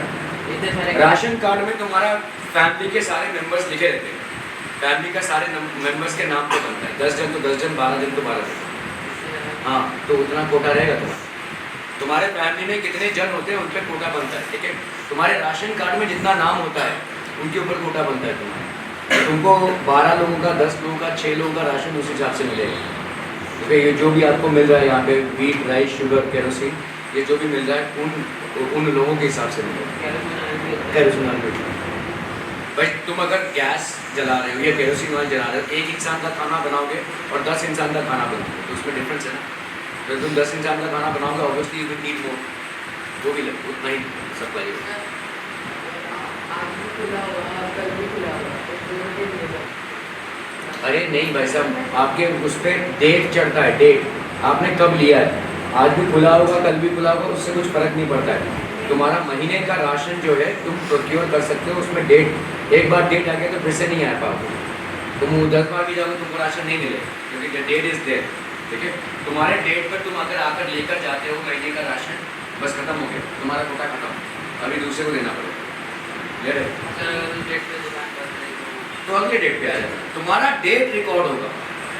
इतने सारे राशन कार्ड में तुम्हारा फैमिली के सारे मेंबर्स लिखे रहते हैं, फैमिली का सारे मेंबर्स के नाम पे बनता है, 10 जन तो 10 जन, 12 जन तो 12 जन, हाँ, तो उतना कोटा रहेगा तुम्हारे फैमिली में कितने जन होते हैं उन पर कोटा बनता है, ठीक है। तुम्हारे राशन कार्ड में जितना नाम होता है उनके ऊपर कोटा बनता है तुम्हारा, तुमको 12 लोगों का, 10 लोगों का, 6 लोगों का राशन उस हिसाब से मिलेगा, ठीक है। ये जो भी आपको मिल रहा है यहाँ पे वीट, राइस, शुगर, केरोसिन, ये जो भी मिल रहा है उन लोगों के हिसाब से मिलेगा। केरोसिन ऑयल भाई तुम अगर गैस जला रहे हो या केरोसिन ऑयल जला रहे हो, एक इंसान का खाना बनाओगे और 10 इंसान का खाना बनाओगे तो उसमें डिफरेंस है ना। अगर तुम 10 इंसान का खाना बनाओगे obviously you will need more, वो भी उतना ही सप्लाई होगा। अरे नहीं भाई साहब, आपके उस पर डेट चढ़ता है, डेट आपने कब लिया है, आज भी खुला होगा कल भी खुला होगा, उससे कुछ फ़र्क नहीं पड़ता है। तुम्हारा महीने का राशन जो है तुम प्रोक्योर कर सकते हो, उसमें डेट एक बार डेट आ गया तो फिर से नहीं आ पाओगे, तुम 10 बार भी जाओगे तुमको राशन नहीं मिले क्योंकि डेट इज़ देयर, ठीक है। तुम्हारे डेट पर तुम अगर आकर लेकर जाते हो महीने का राशन, बस खत्म हो गया, तुम्हारा कोटा खत्म, अभी दूसरे को देना पड़ेगा, ले रहे तो अगले डेट पे आ जाएगा, तुम्हारा डेट रिकॉर्ड होगा,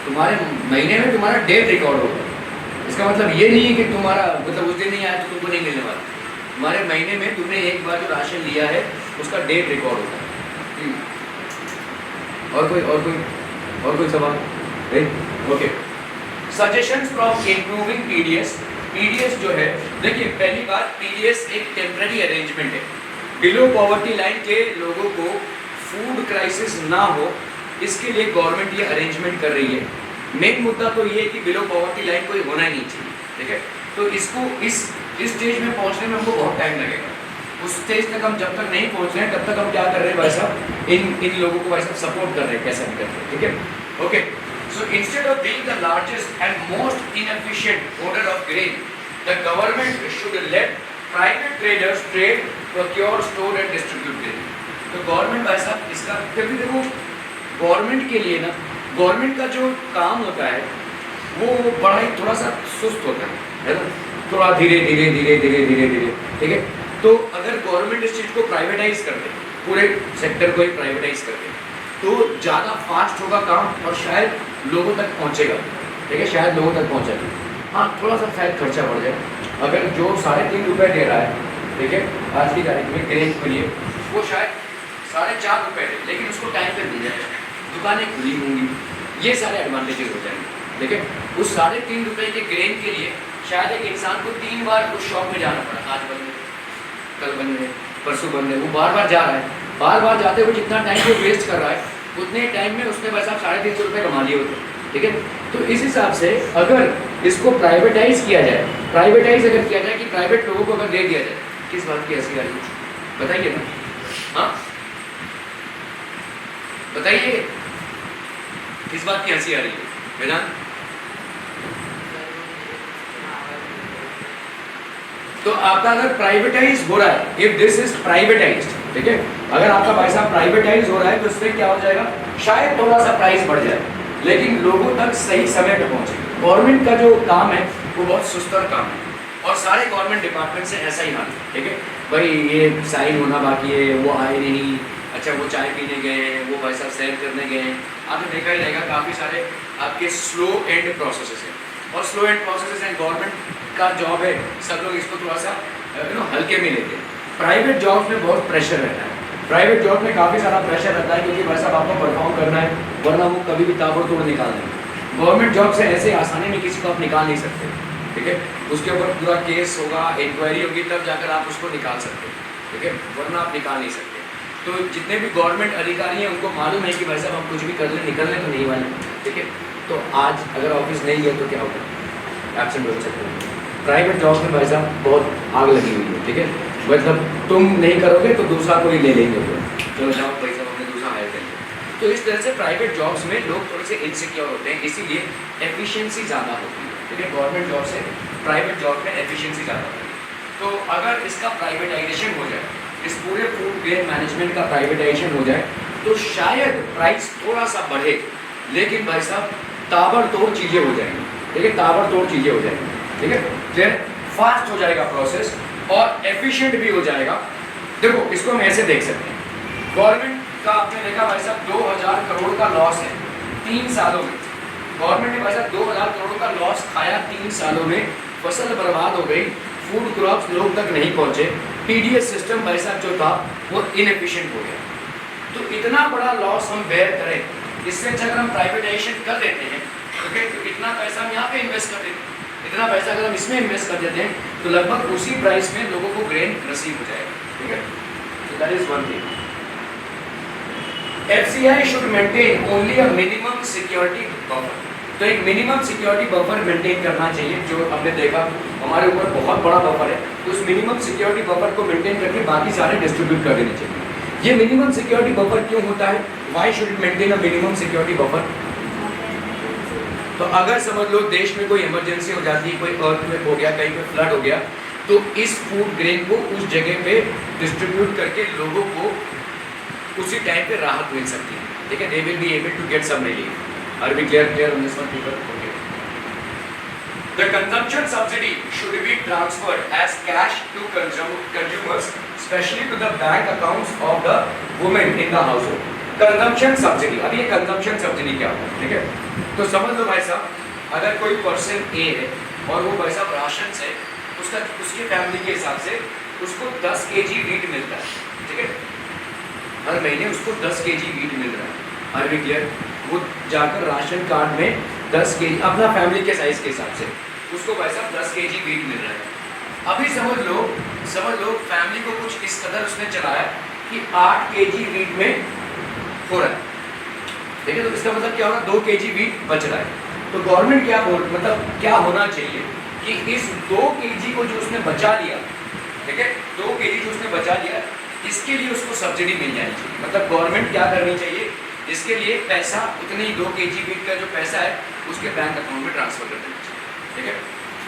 तुम्हारे महीने में तुम्हारा डेट रिकॉर्ड होगा। इसका मतलब ये नहीं है कि तुम्हारा मतलब उस दिन नहीं आया तो तुमको नहीं मिलने वाला। तुम्हारे महीने में तुमने एक बार जो राशन लिया है उसका डेट रिकॉर्ड होता है। और कोई सवाल? Okay, suggestions from improving PDS. PDS जो है, देखिए पहली बात, पीडीएस एक टेम्पररी अरेंजमेंट है। बिलो पॉवर्टी लाइन के लोगों को फूड क्राइसिस ना हो, इसके लिए गवर्नमेंट ये अरेंजमेंट कर रही है। मेन मुद्दा तो ये है कि बिलो पॉवर्टी लाइन कोई होना ही नहीं चाहिए, ठीक है। तो इसको इस स्टेज में पहुंचने में हमको बहुत टाइम लगेगा। उस स्टेज तक हम जब तक नहीं पहुंच रहे हैं तब तक हम क्या कर रहे हैं भाई साहब, इन लोगों को भाई साहब सपोर्ट कर रहे हैं, कैसे भी कर रहे हैं, ठीक है। Okay, so instead of being the largest and most inefficient owner of grain, the government should let private traders trade, procure, store and distribute grain. तो गवर्नमेंट भाई साहब इसका, क्योंकि देखो गवर्नमेंट के लिए ना, गवर्नमेंट का जो काम होता है वो बड़ा ही थोड़ा सा सुस्त होता है ना, थोड़ा धीरे धीरे, ठीक है। तो अगर गवर्नमेंट इस चीज़ को प्राइवेटाइज कर दे, पूरे सेक्टर को ही प्राइवेटाइज कर दे, तो ज़्यादा फास्ट होगा काम और शायद लोगों तक पहुँचेगा, ठीक है, शायद लोगों तक पहुँचेगा। हाँ, थोड़ा सा शायद खर्चा बढ़ जाए। अगर जो 3.5 रुपये दे रहा है, ठीक है, आज की तारीख में ग्रेन के लिए, वो शायद 4.5 रुपये दे, लेकिन उसको टाइम पर मिल जाएगा, दुकानें खुली होंगी, ये सारे एडवांटेजेस हो जाएंगे, ठीक है। उस 3.5 रुपये के ग्रेन के लिए शायद एक इंसान को 3 बार उस शॉप में जाना पड़ा, आज बंद है, कल बंद है, परसों बंद है, वो बार बार जा रहा है, बार बार जाते हुए जितना टाइम वो वेस्ट कर रहा है उतने टाइम में उसने बस आप 350 रुपये कमा लिए होते, ठीक है। तो इस हिसाब से अगर इसको प्राइवेटाइज किया जाए, प्राइवेटाइज अगर किया जाए कि प्राइवेट लोगों को अगर दे दिया जाए, किस बात की हंसी आ रही है बताइए ना, हाँ बताइए किस बात की हंसी आ रही है वेदांत? तो आपका अगर प्राइवेटाइज हो रहा है, इफ दिस इज प्राइवेटाइज्ड, ठीक है, अगर आपका भाई साहब प्राइवेटाइज हो रहा है तो इससे क्या हो जाएगा, शायद थोड़ा सा प्राइस बढ़ जाए, लेकिन लोगों तक सही समय पे पहुंचे। गवर्नमेंट का जो काम है वो बहुत सुस्तर काम है और सारे गवर्नमेंट डिपार्टमेंट से ऐसा ही हाल है, ठीक है। भाई ये साइन होना बाकी है, वो आए नहीं, अच्छा वो चाय पीने गए हैं, वो भाई साहब सैर करने गए हैं, आपने देखा ही रहेगा काफ़ी सारे आपके स्लो एंड प्रोसेसेस हैं, और slow and processes and government का जॉब है, सब लोग इसको थोड़ा सा हल्के में लेते हैं। प्राइवेट जॉब में बहुत प्रेशर रहता है, प्राइवेट जॉब में काफ़ी सारा प्रेशर रहता है, क्योंकि भाई साहब आपको परफॉर्म करना है, वरना वो कभी भी ताबड़तोड़ निकाल देंगे। गवर्नमेंट जॉब से ऐसे आसानी में किसी को आप निकाल नहीं सकते, ठीक है, उसके ऊपर पूरा केस होगा, इंक्वायरी होगी, तब जाकर आप उसको निकाल सकते हैं, ठीक है, वरना आप निकाल नहीं सकते। तो जितने भी गवर्नमेंट अधिकारी हैं उनको मालूम है कि भाई साहब हम कुछ भी कर ले, निकलने तो नहीं वाले, ठीक है। तो आज अगर ऑफिस नहीं है तो क्या होगा, एब्सेंट हो सकते हैं। प्राइवेट जॉब में भाई साहब बहुत आग लगी हुई है, ठीक है, मतलब तुम नहीं करोगे तो दूसरा कोई ले लेंगे, चलो जाओ पैसा हमने दूसरा हायर कर लिया। तो इस तरह से प्राइवेट जॉब्स में लोग थोड़े से इनसिक्योर होते हैं, इसीलिए एफिशिएंसी ज़्यादा होती है, ठीक है। गवर्नमेंट जॉब से प्राइवेट जॉब में एफिशिएंसी ज़्यादा होती है। तो अगर इसका प्राइवेटाइजेशन हो जाए, इस पूरे फूड ग्रेन मैनेजमेंट का प्राइवेटाइजेशन हो जाए, तो शायद प्राइस थोड़ा सा बढ़े, लेकिन भाई साहब ताबड़तोड़ चीज़ें हो जाएंगी, ठीक है, ताबड़तोड़ चीज़ें हो जाएंगी, ठीक है, क्लियर, फास्ट हो जाएगा प्रोसेस और एफिशिएंट भी हो जाएगा। देखो इसको हम ऐसे देख सकते हैं, गवर्नमेंट का आपने देखा भाई साहब 2000 करोड़ का लॉस है 3 सालों में, गवर्नमेंट ने भाई साहब 2000 करोड़ का लॉस खाया 3 सालों में, फसल बर्बाद हो गई, फूड क्रॉप्स लोग तक नहीं पहुंचे, पीडीएस सिस्टम भाई साहब जो था वो इनएफिशिएंट हो गया। तो इतना बड़ा लॉस हम बेयर करें, इससे अच्छा अगर हम प्राइवेटाइजेशन कर देते हैं, ओके, तो इतना पैसा हम यहाँ पे इन्वेस्ट कर देते हैं, इतना पैसा अगर हम इसमें इन्वेस्ट कर देते हैं तो लगभग उसी प्राइस में लोगों को ग्रेन नसीब हो जाएगा, ठीक है। So that is one thing. FCI should maintain only a minimum security buffer. तो एक मिनिमम सिक्योरिटी बफर मेंटेन करना चाहिए, जो हमने देखा हमारे ऊपर बहुत बड़ा बफर है, उस मिनिमम सिक्योरिटी बफर को मेंटेन करके बाकी सारे डिस्ट्रीब्यूट कर देने चाहिए। ये मिनिमम सिक्योरिटी बफर क्यों होता है, why should it maintain a minimum security buffer? तो अगर समझ लो देश में कोई इमरजेंसी हो जाती है, कोई अर्थक्वेक हो गया, कहीं पे फ्लड हो गया, तो इस फूड ग्रेन को उस जगह पे डिस्ट्रीब्यूट करके लोगों को उसी टाइम पे राहत मिल सकती है, ठीक है, they will be able to get some relief. Are we clear on this one, people? Okay. The consumption subsidy should be transferred as cash to consumers, especially to the bank accounts of the women in the household. Consumption subsidy. अब ये कंजम्पशन सब्सिडी क्या होता है, ठीक है? तो समझ लो भाई साहब, अगर कोई पर्सन ए है और वो भाई साहब राशन से उसके फैमिली के हिसाब से उसको 10 केजी वीट मिलता है, ठीक है? हर महीने उसको 10 केजी वीट मिल रहा है, हर वीक क्लियर? वो जाकर राशन कार्ड में 10 केजी अपना फैमिली के साइज के हिसाब से उसको भाई साहब 10 केजी वीट मिल रहा है। अभी समझ लो फैमिली को कुछ इस कदर उसने चलाया कि 8 केजी वीट में हो रहा है, ठीक है? तो इसका मतलब क्या होगा, 2 केजी वीट बच रहा है। तो गवर्नमेंट क्या होना चाहिए कि इस 2 केजी को जो उसने बचा लिया, ठीक है, 2 केजी जो उसने बचा लिया, इसके लिए उसको सब्सिडी मिल जानी चाहिए। मतलब गवर्नमेंट क्या करनी चाहिए, इसके लिए पैसा उतने ही 2 केजी वीट का जो पैसा है उसके बैंक अकाउंट में ट्रांसफर कर देना चाहिए, ठीक है?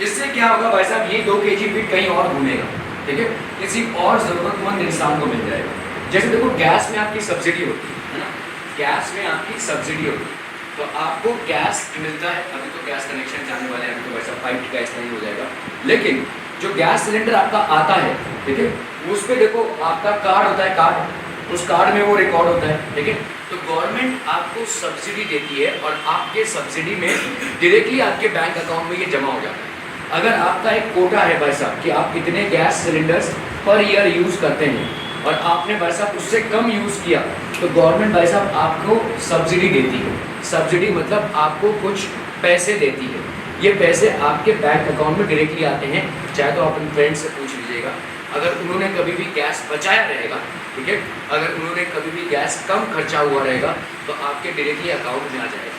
इससे क्या होगा भाई साहब, ये 2 केजी वीट कहीं और घूमेगा, ठीक है, किसी और जरूरतमंद इंसान को मिल जाएगा। जैसे देखो गैस में आपकी सब्सिडी होती है ना, गैस में आपकी सब्सिडी होती है, तो आपको गैस मिलता है। अभी तो गैस कनेक्शन जाने वाले हैं, अभी तो वैसा पाइप गैस नहीं हो जाएगा, लेकिन जो गैस सिलेंडर आपका आता है, ठीक है, उस पर देखो आपका कार्ड होता है, कार्ड, उस कार्ड में वो रिकॉर्ड होता है, ठीक है? तो गवर्नमेंट आपको सब्सिडी देती है और आपके सब्सिडी में डायरेक्टली आपके बैंक अकाउंट में ये जमा हो जाता है। अगर आपका एक कोटा है भाई साहब कि आप कितने gas cylinders per year use करते हैं और आपने भाई साहब उससे कम यूज़ किया, तो गवर्नमेंट भाई साहब आपको सब्सिडी देती है। सब्सिडी मतलब आपको कुछ पैसे देती है। ये पैसे आपके बैंक अकाउंट में डायरेक्टली आते हैं। चाहे तो आप अपने फ्रेंड से पूछ लीजिएगा, अगर उन्होंने कभी भी गैस बचाया रहेगा, ठीक है, अगर उन्होंने कभी भी गैस कम खर्चा हुआ रहेगा, तो आपके डायरेक्टली अकाउंट में आ जाएगा।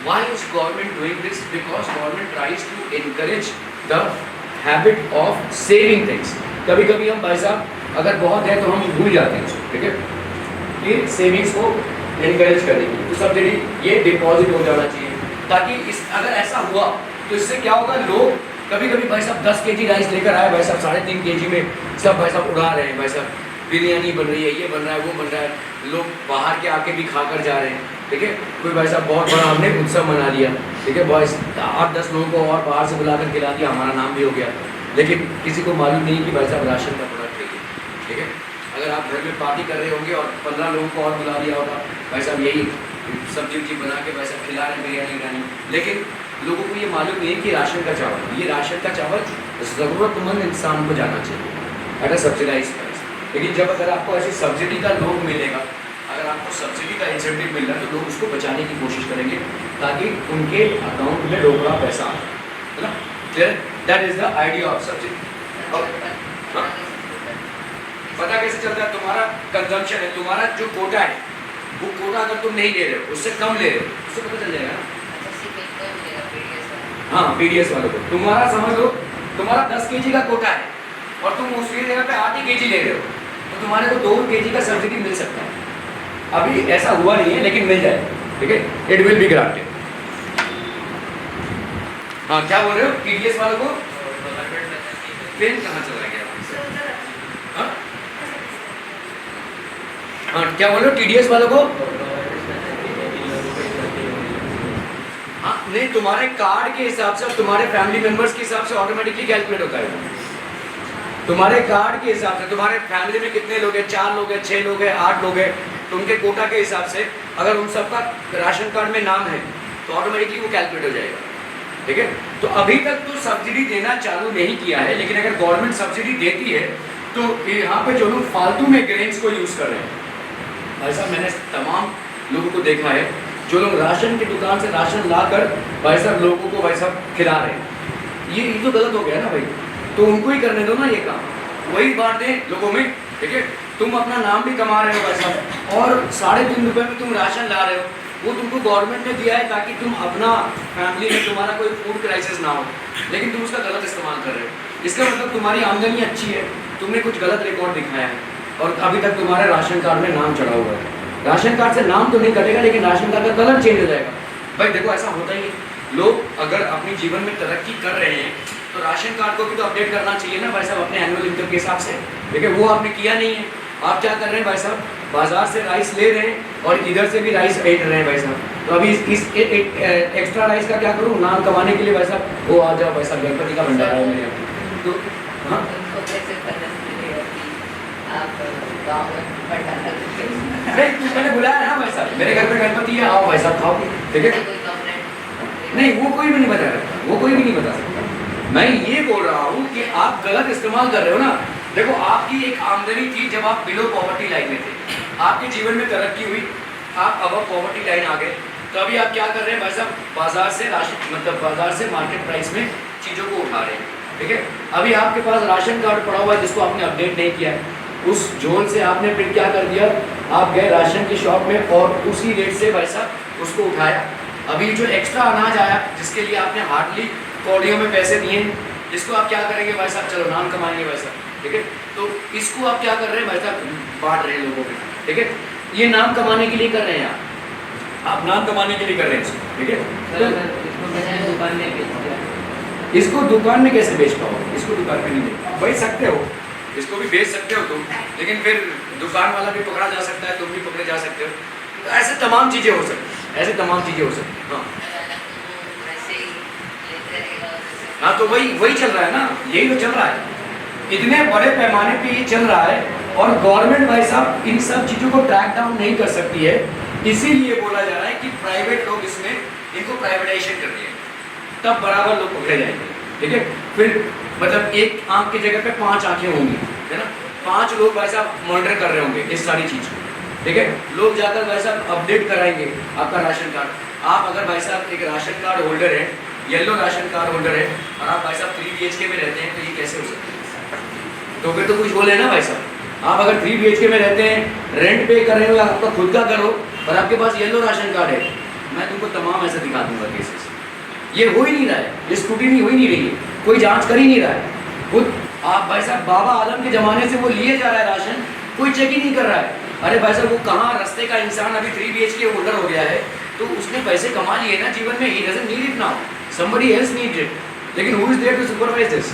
Why is government doing this? Because government tries to encourage the habit of saving things. कभी कभी हम भाई साहब अगर बहुत है तो हम भूल जाते हैं उसको, ठीक है, कि सेविंग्स को इनकरेज करेगी। तो सब्सिडी ये डिपॉजिट हो जाना चाहिए, ताकि इस अगर ऐसा हुआ तो इससे क्या होगा, लोग कभी कभी भाई साहब 10 केजी राइस लेकर आए भाई साहब, 3.5 केजी में सब भाई साहब उड़ा रहे हैं, भाई साहब बिरयानी बन रही है, ये बन रहा है, वो बन रहा है, लोग बाहर के आके भी खाकर जा रहे हैं, ठीक है? कोई भाई साहब बहुत बड़ा हमने उत्सव मना लिया, ठीक है, बॉयस 8-10 लोगों को और बाहर से बुलाकर खिला दिया, हमारा नाम भी हो गया, लेकिन किसी को मालूम नहीं कि भाई साहब राशन का प्रोडक्ट लेके, ठीक है? अगर आप घर में पार्टी कर रहे होंगे और 15 लोगों को और बुला दिया होगा, भाई साहब यही सब्जी बना के भाई साहब खिला रहे हैं, बिरयानी, लेकिन लोगों को ये मालूम नहीं है कि राशन का चावल, ये राशन का चावल ज़रूरतमंद इंसान को जाना चाहिए एट अ सब्सिडाइज प्राइस। लेकिन जब अगर आपको ऐसी सब्सिडी का लोन मिलेगा, अगर आपको सब्सिडी का इंसेंटिव मिल रहा है, तो लोग उसको बचाने की कोशिश करेंगे ताकि उनके अकाउंट में रोकड़ा पैसा आए, है ना? Clear? That is the idea of subsidy. पता कैसे चलता है? तुम्हारा कंजम्पशन है, तुम्हारा जो कोटा है, वो कोटा अगर तुम नहीं ले रहे हो, उससे कम ले रहे हो, उससे पता चल जाएगा ना। हाँ, पीडीएस वालों को तुम्हारा समझ लो, तुम्हारा 10 केजी का कोटा है और तुम उसकी जगह पे 8 केजी ले रहे हो, तो तुम्हारे को 2 केजी का सब्सिडी मिल सकता है। अभी ऐसा हुआ नहीं है, लेकिन मिल जाए, ठीक है? It will be granted. हाँ, क्या बोल रहे हो? पीडीएस वालों को पेन कहाँ चला गया? हाँ, क्या बोल रहे हो? टीडीएस वालों को नहीं, तुम्हारे कार्ड के हिसाब से, तुम्हारे फैमिली मेंबर्स के हिसाब से ऑटोमेटिकली कैलकुलेट होता है। तुम्हारे कार्ड के हिसाब से, तुम्हारे फैमिली में कितने लोग हैं, 4 लोग हैं, 6 लोग हैं, 8 लोग हैं, तो उनके कोटा के हिसाब से अगर उन सबका राशन कार्ड में नाम है तो ऑटोमेटिकली वो कैलकुलेट हो जाएगा, ठीक है? तो अभी तक तो सब्सिडी देना चालू नहीं किया है, लेकिन अगर गवर्नमेंट सब्सिडी देती है तो यहाँ पे जो लोग फालतू में ग्रेन्स को यूज़ कर रहे हैं, ऐसा मैंने तमाम लोगों को देखा है, जो लोग राशन की दुकान से राशन लाकर भाई साहब लोगों को भाई साहब खिला रहे हैं, ये तो गलत हो गया ना भाई। तो उनको ही करने दो ना ये काम, वही बांट दें लोगों में, ठीक है? तुम अपना नाम भी कमा रहे हो भाई साहब, और 3.5 रुपये में तुम राशन ला रहे हो, वो तुमको गवर्नमेंट ने दिया है ताकि तुम अपना फैमिली में तुम्हारा कोई फूड क्राइसिस ना हो, लेकिन तुम उसका गलत इस्तेमाल कर रहे हो। इसका मतलब तुम्हारी आमदनी अच्छी है, तुमने कुछ गलत रिकॉर्ड दिखाया है और अभी तक तुम्हारे राशन कार्ड में नाम चढ़ा हुआ है। राशन कार्ड से नाम तो नहीं कटेगा, लेकिन राशन कार्ड का कलर चेंज हो जाएगा। भाई देखो, ऐसा होता ही है, लोग अगर अपनी जीवन में तरक्की कर रहे हैं तो राशन कार्ड को भी तो अपडेट करना चाहिए ना भाई साहब, अपने एनुअल इनकम के हिसाब से, लेकिन वो आपने किया नहीं है। आप क्या कर रहे हैं भाई साहब, बाजार से राइस ले रहे हैं और इधर से भी राइस बेच रहे हैं भाई साहब। तो अभी इस एक्स्ट्रा राइस का क्या करूँ, नाम कमाने के लिए भाई साहब, वो आ जाओ भाई साहब, गणपति का भंडारा है मेरे यहाँ। तो हाँ नहीं तू मैंने बुलाया है ना भाई साहब, मेरे घर पे गणपति है, आओ भाई साहब खाओ, ठीक है। कोई कंप्लेंट नहीं वो कोई भी नहीं बता सकता, वो कोई भी नहीं बता सकता। मैं ये बोल रहा हूँ कि आप गलत इस्तेमाल कर रहे हो ना। देखो आपकी एक आमदनी थी जब आप बिलो पॉवर्टी लाइन में थे, आपके जीवन में तरक्की हुई, आप अब पॉवर्टी लाइन आ गए, तो अभी आप क्या कर रहे हैं भाई साहब, बाजार से राशन मतलब बाजार से मार्केट प्राइस में चीज़ों को उठा रहे हैं, ठीक है। अभी आपके पास राशन कार्ड पड़ा हुआ है जिसको आपने अपडेट नहीं किया है, उस जोन से आपने फिर क्या कर दिया, आप गए राशन की शॉप में और उसी रेट से भाई साहब उसको उठाया। अभी जो एक्स्ट्रा अनाज आया जिसके लिए आपने हार्डली कौड़ियों में पैसे दिए, इसको आप क्या करेंगे भाई साहब, चलो नाम कमाएंगे भाई साहब, ठीक है। तो इसको आप क्या कर रहे हैं भाई साहब, बांट रहे हैं लोगों में, ठीक है। ये नाम कमाने के लिए कर रहे हैं आप नाम कमाने के लिए कर रहे हैं इसको, ठीक है। सर अगर इसको मैंने दुकान में बेच दिया, इसको दुकान में कैसे बेच पाओगे, इसको दुकान में नहीं बेच बेच सकते हो, इसको भी बेच सकते हो तुम, लेकिन फिर दुकान वाला भी पकड़ा जा सकता है, तुम भी पकड़े जा सकते हो, ऐसे तमाम चीज़ें हो सकती हैं, ऐसे तमाम चीज़ें हो सकती हैं। हाँ वैसे ही लेते रहेगा वैसे। हाँ तो वही चल रहा है ना, यही तो चल रहा है, इतने बड़े पैमाने पे ये चल रहा है। और गवर्नमेंट भाई साहब इन सब चीज़ों को ट्रैक डाउन नहीं कर सकती है, इसीलिए बोला जा रहा है कि प्राइवेट लोग इसमें इनको प्राइवेटाइजेशन कर दिए, तब बराबर लोग पकड़े जाएंगे, ठीक है। फिर मतलब एक आंख की जगह पे 5 आंखें होंगी, है ना, 5 लोग भाई साहब मॉनिटर कर रहे होंगे इस सारी चीज़ को, ठीक है। लोग जाकर भाई साहब अपडेट कराएंगे आपका राशन कार्ड। आप अगर भाई साहब एक राशन कार्ड होल्डर है, येलो राशन कार्ड होल्डर है, और आप भाई साहब 3 BHK में रहते हैं, तो ये कैसे हो सकता है? तो फिर तो कुछ बोले ना भाई साहब, आप अगर 3 BHK में रहते हैं, रेंट पे कर रहे हो या आपका खुद का करो और आपके पास येलो राशन कार्ड है, मैं तुमको तमाम ऐसे दिखा दूंगा केसेस। ये हो ही नहीं रहा है, ये स्क्रूटिनी हो ही नहीं रही है, कोई जांच कर ही नहीं रहा है। खुद आप भाई साहब बाबा आदम के ज़माने से वो लिए जा रहा है राशन, कोई चेक ही नहीं कर रहा है। अरे भाई साहब वो कहाँ रास्ते का इंसान अभी 3 BHK होल्डर हो गया है, तो उसने पैसे कमा लिए ना जीवन में, he doesn't need it now, somebody else need it, लेकिन who is there to supervise this?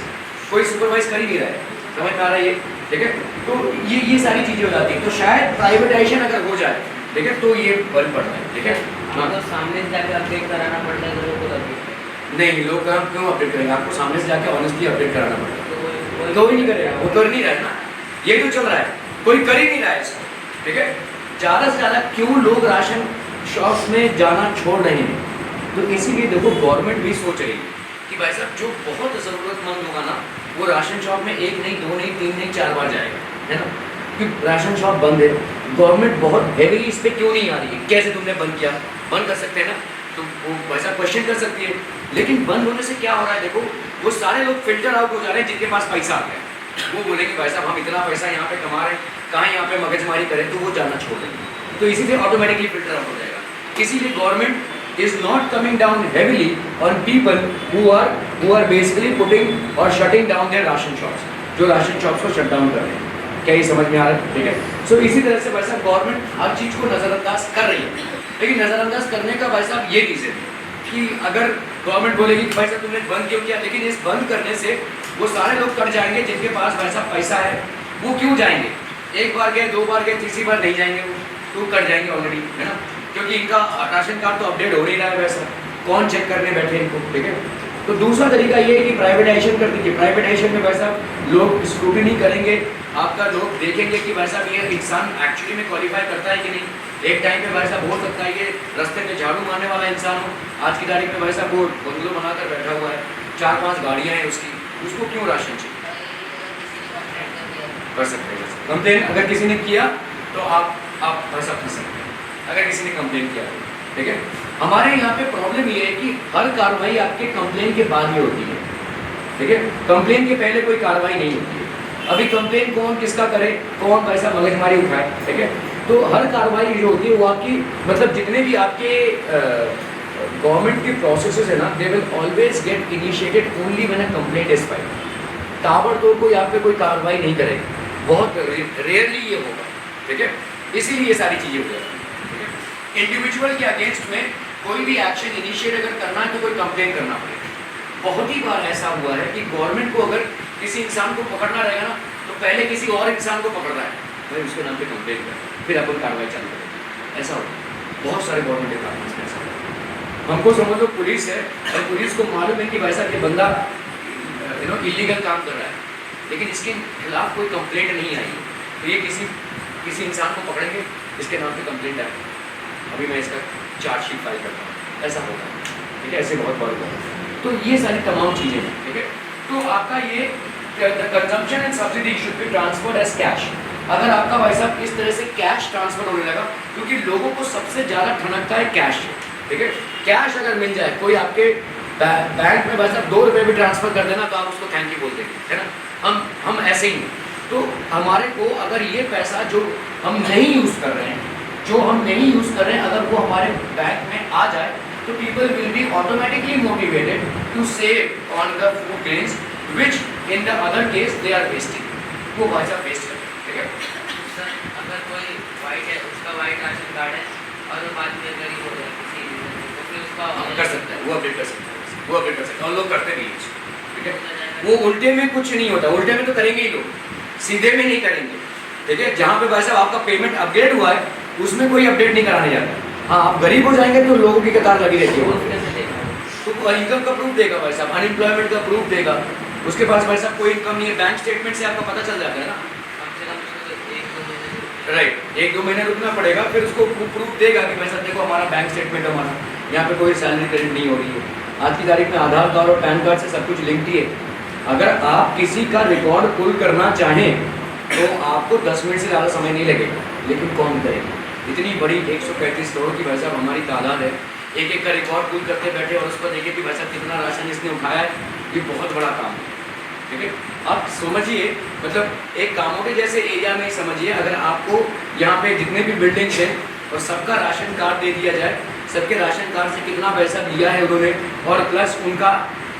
कोई सुपरवाइज कर ही नहीं रहा है, समझ में आ रहा है ये, ठीक है। तो ये सारी चीज़ें हो जाती हैं, तो शायद प्राइवेटाइजेशन अगर हो जाए, ठीक है, तो ये बल पड़ता है, ठीक है। हाँ तो सामने से जाकर अपडेट कराना पड़ता है लोगों को अपडेट, नहीं लोग क्यों अपडेट करेंगे, आपको सामने से जाके ऑनेस्टली अपडेट कराना पड़ेगा, तो कोई नहीं करेगा, वो कर नहीं रहा है ना, ये तो चल रहा है, कोई कर ही नहीं रहा है इसको, ठीक है। ज़्यादा से ज़्यादा क्यों लोग राशन शॉप में जाना छोड़ रहे हैं, तो इसीलिए देखो गवर्नमेंट भी सोच रही है कि भाई साहब जो बहुत ज़रूरतमंद होगा ना, वो राशन शॉप में 1 नहीं 2 नहीं 3 नहीं 4 बार जाएगा, है ना। कि राशन शॉप बंद है, गवर्नमेंट बहुत हैवीली इस पर क्यों नहीं आ रही है, कैसे तुमने बंद किया, बंद कर सकते हैं ना, तो वो वैसा क्वेश्चन कर सकती है। लेकिन बंद होने से क्या हो रहा है, देखो वो सारे लोग फिल्टर आउट हो जा रहे हैं जिनके पास पैसा आ गया, वो बोलेंगे भाई साहब हम इतना पैसा यहाँ पे कमा रहे हैं, कहाँ यहाँ पे मगजमारी करें, तो वो जाना छोड़ देंगे, तो इसी से ऑटोमेटिकली फिल्टर आउट हो जाएगा। इसीलिए government is not coming down heavily on people who are basically putting और shutting down their ration shops, जो राशन शॉप्स को शट डाउन कर रहे हैं। क्या ये समझ में आ रहा है, ठीक है। सो इसी तरह से भाई साहब गवर्नमेंट हर चीज़ को नज़रअंदाज कर रही है, लेकिन नज़रअंदाज करने का भाई साहब ये रीज़न है कि अगर गवर्नमेंट बोलेगी कि भाई साहब तुमने बंद क्यों किया, लेकिन इस बंद करने से वो सारे लोग कट जाएंगे जिनके पास भाई साहब पैसा है, वो क्यों जाएंगे, 1 बार गए 2 बार गए, तीसरी बार नहीं जाएंगे, वो तो कट जाएंगे ऑलरेडी, है ना, क्योंकि इनका राशन कार्ड तो अपडेट हो नहीं रहा है, वैसा कौन चेक करने बैठे इनको, ठीक है। तो दूसरा तरीका ये है कि प्राइवेटाइजेशन कर दीजिए। प्राइवेटाइजेशन में भाई साहब लोग स्क्रूटिनी करेंगे आपका, लोग देखेंगे कि भाई साहब ये इंसान एक्चुअली में क्वालिफाई करता है कि नहीं। एक टाइम पे भाई साहब हो सकता है ये रास्ते में झाड़ू मारने वाला इंसान हो, आज की तारीख में भाई साहब वो बंगलो बनाकर बैठा हुआ है, 4-5 गाड़ियाँ हैं उसकी, उसको क्यों राशन चाहिए, कर सकते हैं। कंप्लेन अगर किसी ने किया तो आप भाई साहब कर सकते हैं, अगर किसी ने कंप्लेन किया, ठीक है। हमारे यहाँ पे प्रॉब्लम ये है कि हर कार्रवाई आपके कंप्लेन के बाद ही होती है, ठीक है, कंप्लेन के पहले कोई कार्रवाई नहीं होती है। अभी कंप्लेन कौन किसका करे, कौन पैसा मगजमारी उठाए, ठीक है। तो हर कार्रवाई जो होती है वो आपकी मतलब जितने भी आपके गवर्नमेंट की प्रोसेसेस है ना, they will always get initiated only when a complaint is filed. ताबड़तोड़ कोई आप पे कोई कार्रवाई नहीं करेगी, बहुत रेयरली ये होगा, ठीक है। इसीलिए ये सारी चीज़ें हो जाती हैं, ठीक है। इंडिविजुअल के अगेंस्ट में कोई भी एक्शन इनिशिएट अगर करना है तो कोई कंप्लेन करना पड़ेगा। बहुत ही बार ऐसा हुआ है कि गवर्नमेंट को अगर किसी इंसान को पकड़ना रहेगा ना, तो पहले किसी और इंसान को पकड़ रहा है, भाई उसके नाम पे कंप्लेन कर, फिर अपन कार्रवाई चालू करेंगे। ऐसा होता है बहुत सारे गवर्नमेंट डिपार्टमेंट्स में, ऐसा होता है। हमको समझ लो पुलिस है और पुलिस को मालूम है कि भाई साहब ये बंदा इलीगल काम कर रहा है, लेकिन इसके खिलाफ कोई कंप्लेंट नहीं आई, तो ये किसी इंसान को पकड़ेंगे इसके नाम पे कंप्लेंट है, अभी मैं इसका चार्जशीट फाइल करता हूँ, ऐसा होगा, ठीक है, ऐसे बहुत बार होगा। तो ये सारी तमाम चीज़ें हैं, ठीक है। तो आपका ये consumption and subsidy should be transferred as cash. अगर आपका भाई साहब इस तरह से कैश ट्रांसफर होने लगा, क्योंकि लोगों को सबसे ज़्यादा ठनकता है कैश, ठीक है। कैश अगर मिल जाए, कोई आपके बैंक में भाई साहब 2 रुपये भी ट्रांसफर कर देना तो आप उसको थैंक यू बोल देंगे, है ना। हम ऐसे ही हैं। तो हमारे को अगर ये पैसा जो हम नहीं यूज़ कर रहे हैं, अगर वो हमारे बैंक में आ जाए तो people will be automatically motivated to save on the food grains which in the other case they are wasting, वो भाई साहब वेस्ट करें, ठीक है। सर अगर कोई वाइट है, उसका वाइट राशन कार्ड है और वो बाद में गरीब हो जाए किसी रीजन से, तो फिर उसका कर सकता है, वो अपडेट कर सकता है, और लोग करते भी हैं, ठीक है। वो उल्टे में कुछ नहीं होता, उल्टे में तो करेंगे ही लोग, सीधे में नहीं करेंगे, ठीक है। जहाँ पे भाई साहब आपका पेमेंट अपग्रेड हुआ है उसमें कोई अपडेट नहीं कराने जाता। हाँ, आप गरीब हो जाएंगे तो लोगों की कतार लगी रहती है, तो इनकम का प्रूफ देगा भाई साहब, अनएम्प्लॉयमेंट का प्रूफ देगा, उसके पास भाई साहब कोई इनकम नहीं है, बैंक स्टेटमेंट से आपका पता चल जाता है ना, राइट। 1-2 महीने रुकना पड़ेगा, फिर उसको प्रूफ देगा कि भाई साहब देखो हमारा बैंक स्टेटमेंट, हमारा यहाँ पे कोई सैलरी क्रेडिट नहीं हो रही है। आज की तारीख में आधार कार्ड और पैन कार्ड से सब कुछ लिंक्ड ही है। अगर आप किसी का रिकॉर्ड पुल करना चाहें तो आपको 10 मिनट से ज़्यादा समय नहीं लगेगा, लेकिन कौन करेगा। इतनी बड़ी 135 करोड़ की भाई साहब हमारी तादाद है, एक का रिकॉर्ड पुल करते बैठे और उस पर देखिए कि भाई साहब कितना राशन इसने उठाया है, ये बहुत बड़ा काम है, ठीक है। आप समझिए, मतलब एक कामों के जैसे एरिया में समझिए, अगर आपको यहाँ पे जितने भी बिल्डिंग्स हैं और सबका राशन कार्ड दे दिया जाए, सबके राशन कार्ड से कितना पैसा दिया है उन्होंने और प्लस उनका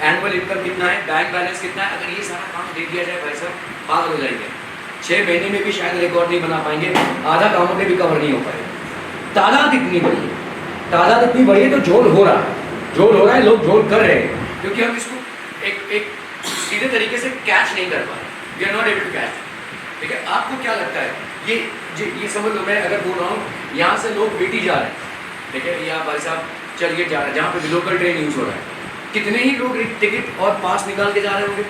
एनुअल इनकम कितना है, बैंक बैलेंस कितना है, अगर ये सारा काम दे दिया जाए भाई साहब पागल हो जाएंगे। 6 महीने में भी शायद रिकॉर्ड नहीं बना पाएंगे, आधा कामों के भी कवर नहीं हो पाएगा। तादाद इतनी बड़ी है, तादाद इतनी बड़ी है तो जोड़ हो रहा है, लोग जोड़ कर रहे हैं, क्योंकि हम इसको एक सीधे तरीके से कैच नहीं कर पा रहे, we are not able to catch, ठीक है। आपको क्या लगता है, ये समझ लो, मैं अगर बोल रहा हूँ यहाँ से लोग बीटी जा रहे हैं, ठीक है, या भाई साहब चलिए जा रहे हैं जहाँ पे लोकल ट्रेन यूज़ हो रहा है, कितने ही लोग टिकट और पास निकाल के जा रहे होंगे,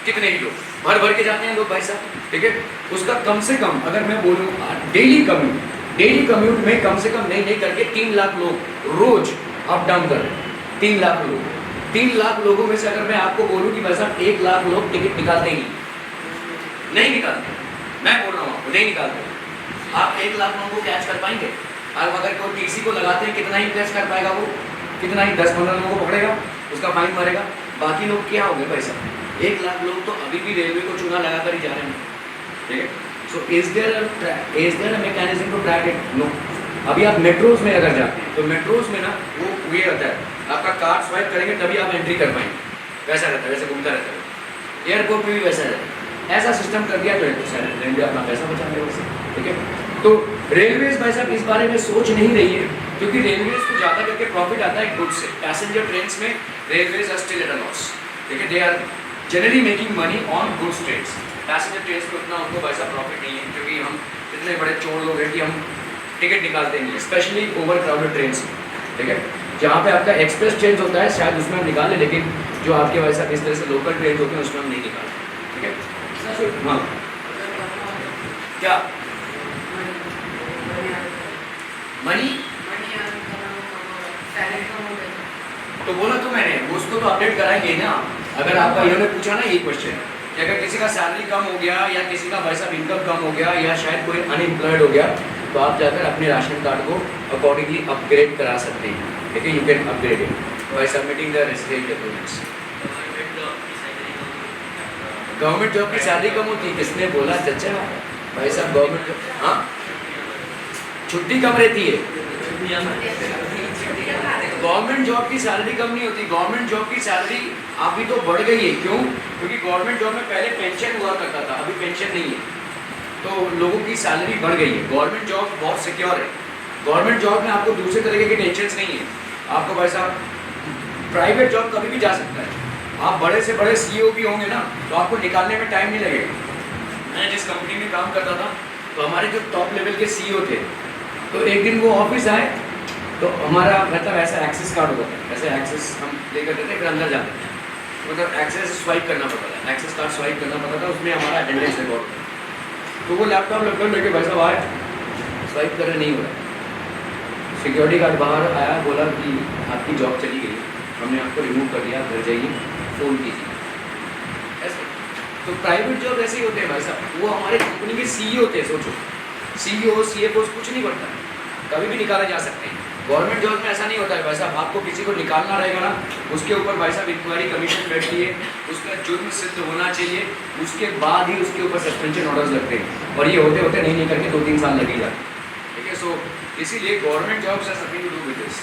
कितने ही लोग भर के जाते हैं लोग भाई साहब, ठीक है। उसका कम से कम अगर मैं बोलूँ डेली कम्यूट में कम से कम नहीं करके 3 लाख लोग रोज अप डाउन कर रहे हैं, 3 लाख लोग। 3 लाख लोगों में से अगर मैं आपको बोलूँ कि भाई साहब 1 लाख लोग टिकट निकालते ही नहीं निकालते, मैं बोल रहा हूँ आपको नहीं निकालते। आप 1 लाख लोगों को कैच कर पाएंगे? और अगर कोई टीसी को लगाते हैं कितना ही कैच कर पाएगा वो, कितना ही 10-15 लोगों को पकड़ेगा, उसका फाइन मारेगा, बाकी लोग क्या हो गए भाई साहब। 1 लाख लोग तो अभी भी रेलवे को चूना लगा कर ही जा रहे हैं, ठीक है। So is there a mechanism to track it? No. अभी आप मेट्रोज में अगर जाते हैं तो मेट्रोज में ना वो ये रहता है, आपका कार्ड स्वाइप करेंगे तभी आप एंट्री कर पाएंगे, वैसा रहता है, वैसे घूमता रहता है। एयरपोर्ट में भी वैसा रहता है, ऐसा सिस्टम कर दिया तो रेलवे अपना पैसा बचा लेगा उससे, ठीक है। तो रेलवेज भाई साहब इस बारे में सोच नहीं रही है, क्योंकि रेलवेज को ज़्यादा करके प्रॉफिट आता है गुड्स से। पैसेंजर ट्रेन में railways are still at a loss, ठीक है, they are generally making money on goods trains. Passenger train को इतना उनको पैसा प्रॉफिट नहीं है, क्योंकि हम इतने बड़े चोर लोग हैं कि हम टिकट निकालते नहीं, स्पेशली ओवर क्राउडेड ट्रेन से, ठीक है। जहाँ पे आपका एक्सप्रेस ट्रेन होता है शायद उसमें हम निकाल लें, लेकिन जो आपके भाई साहब इस तरह से लोकल ट्रेन होते हैं उसमें हम नहीं निकालते, ठीक है। हाँ क्या मनी तो बोला तो मैंने, उसको तो अपडेट कराएंगे ना। अगर आपका इन्होंने पूछा ना ये क्वेश्चन कि अगर किसी का सैलरी कम हो गया या किसी का भाई साहब इनकम कम हो गया या शायद कोई अनएम्प्लॉयड हो गया, तो आप जाकर अपने राशन कार्ड को अकॉर्डिंगली अपग्रेड करा सकते हैं, ठीक है। You can upgrade it by submitting the necessary documents. Government job की सैलरी कम होती है, किसने बोला चचा भाई साहब? गवर्नमेंट जॉब, हाँ छुट्टी कम रहती है। गवर्नमेंट जॉब की सैलरी कम नहीं होती, गवर्नमेंट जॉब की सैलरी अभी तो बढ़ गई है। क्यों? क्योंकि गवर्नमेंट जॉब में पहले पेंशन हुआ करता था, अभी पेंशन नहीं है, तो लोगों की सैलरी बढ़ गई है। गवर्नमेंट जॉब बहुत सिक्योर है, गवर्नमेंट जॉब में आपको दूसरे तरीके के टेंशन नहीं है। आपको भाई साहब प्राइवेट जॉब कभी भी जा सकता है, आप बड़े से बड़े CEO भी होंगे ना तो आपको निकालने में टाइम नहीं लगेगा। मैं जिस कंपनी में काम करता था तो हमारे जो टॉप लेवल के CEO थे, तो एक दिन वो ऑफिस आए तो हमारा मतलब ऐसा एक्सेस कार्ड होता था, ऐसे एक्सेस हम लेकर देते फिर अंदर जाते थे, मतलब एक्सेस स्वाइप करना पड़ता था, एक्सेस कार्ड स्वाइप करना पड़ता था, उसमें हमारा अटेंडेंस रिकॉर्ड होता। तो वो लैपटॉप लेके भाई साहब आए, स्वाइप कर रहे नहीं हो रहा है। सिक्योरिटी गार्ड बाहर आया, बोला कि आपकी जॉब चली गई, हमने आपको रिमूव कर दिया, घर जाइए फ़ोन कीजिए। ऐसे तो प्राइवेट जॉब ऐसे ही होते हैं भाई साहब, वो हमारे कंपनी के CEO होते हैं। सोचो CEO CFO कुछ नहीं बनता, कभी भी निकाले जा सकते हैं। गवर्नमेंट जॉब में ऐसा नहीं होता है भाई साहब, आपको किसी को निकालना रहेगा ना, उसके ऊपर भाई साहब इंक्वायरी कमीशन बैठती है, उसका जुर्म सिद्ध होना चाहिए, उसके बाद ही उसके ऊपर सस्पेंशन ऑर्डर्स लगते हैं, और ये होते होते नहीं करके 2-3 साल लगे जाते हैं। ठीक है, सो इसीलिए government jobs have something to do with this.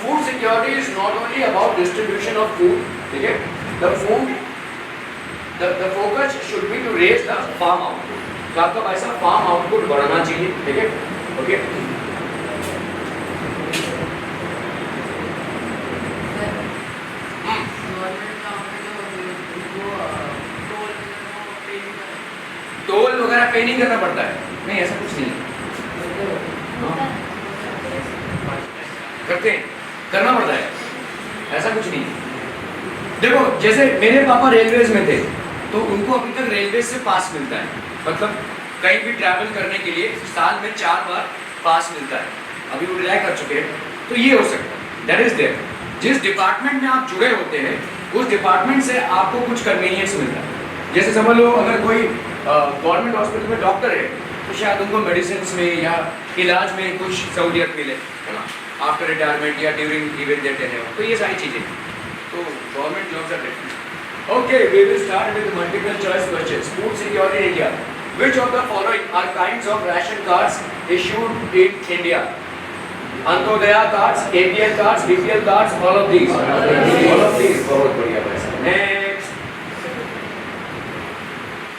Food security is not only about distribution of food, ठीक है, the focus should be to raise the farm output, तो आपका भाई साहब फार्म आउटपुट बढ़ाना चाहिए। ठीक है, ओके। टोल वगैरह पे नहीं करना पड़ता है, नहीं ऐसा कुछ नहीं है, करते हैं, करना पड़ता है, ऐसा कुछ नहीं है। देखो जैसे मेरे पापा रेलवेज में थे, तो उनको अभी तक रेलवे से पास मिलता है, मतलब कहीं भी ट्रैवल करने के लिए साल में 4 बार पास मिलता है। अभी वो रिटायर कर चुके हैं, तो ये हो सकता है, दैट इज देयर। जिस डिपार्टमेंट में आप जुड़े होते हैं उस डिपार्टमेंट से आपको कुछ कन्वीनियंस मिलता है। जैसे समझ लो अगर कोई गवर्नमेंट हॉस्पिटल में डॉक्टर है, तो शायद उनको मेडिसिन में या इलाज में कुछ सहूलियत मिले, है ना, आफ्टर रिटायरमेंट या ड्यूरिंग इवन देयर टेन्योर, तो ये सारी चीज़ें, तो government jobs are different. Okay, we will start with multiple choice questions. Food security in India, which of the following are kinds of ration cards issued in India? Antyodaya cards, APL cards, BPL cards, all of these, बहुत बढ़िया भाई। Next,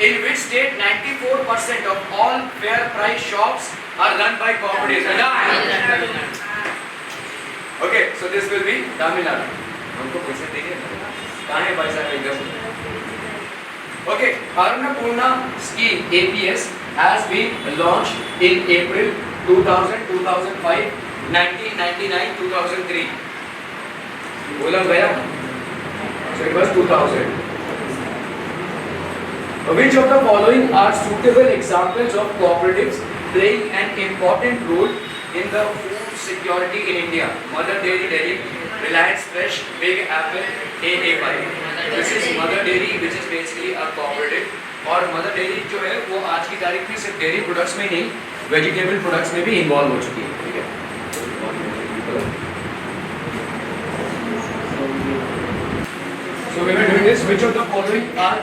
in which state 94% of all fair price shops are run by cooperatives? Okay, so this will be Tamil Nadu. हमको पैसे देंगे कहाँ है भाई साहब एकदम। Okay, Annapurna scheme APS has been launched in April 2000, 2005, 1999, 2003. बोला गया, so it was 2000. Which of the following are suitable examples of cooperatives playing an important role in the food security in India? Mother Dairy Delhi, Reliance Fresh, Big Apple, AA5. This is Mother Dairy, which is basically a cooperative. और Mother Dairy जो है वो आज की तारीख में सिर्फ डेयरी प्रोडक्ट्स में नहीं, वेजिटेबल प्रोडक्ट्स में भी इन्वॉल्व हो चुकी है। ठीक है, so we were doing this. Which of the following are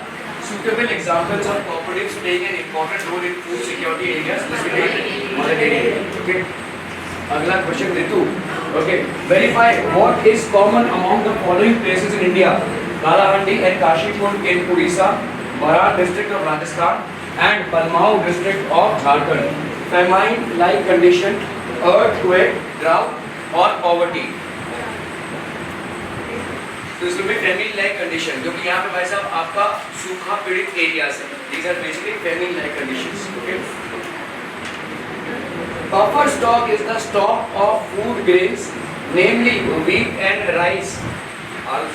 suitable examples of cooperatives playing an important role in food security in India? Specifically, Mother Dairy. Okay. अगला question Ritu. Okay. Verify what is common among the following places in India: Kalahandi and Kashipur in Odisha, Barar district of Rajasthan, and Palmau district of Jharkhand. Famine-like condition, earthquake, drought, or poverty. तो इसमें भी famine like condition, क्योंकि यहाँ पे भाई साहब आपका सूखा पीड़ित एरियाज है। These are basically famine like conditions. Okay. Buffer stock is the stock of food grains, namely wheat and rice, are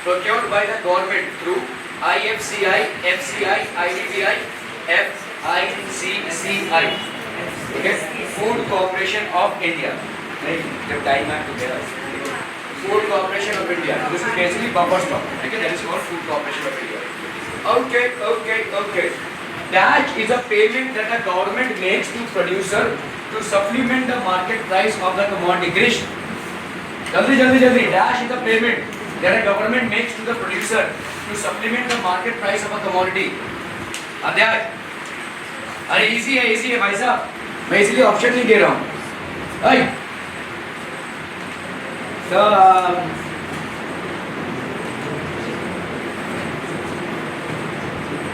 procured by the government through IFCI, FCI, IDBI, FICCI. Okay. Food Corporation of India. जब टाइम है तो मेरा Food Corporation of India. This is basically buffer stock. Okay, that is called Food Corporation of India. Okay. Dash is a payment that a government makes to producer to supplement the market price of the commodity. Krish, जल्दी. Dash is a payment that a government makes to the producer to supplement the market price of a commodity. अध्याय, अरे easy है भाई साहब, मैं इसलिए ऑप्शन नहीं दे रहा हूँ।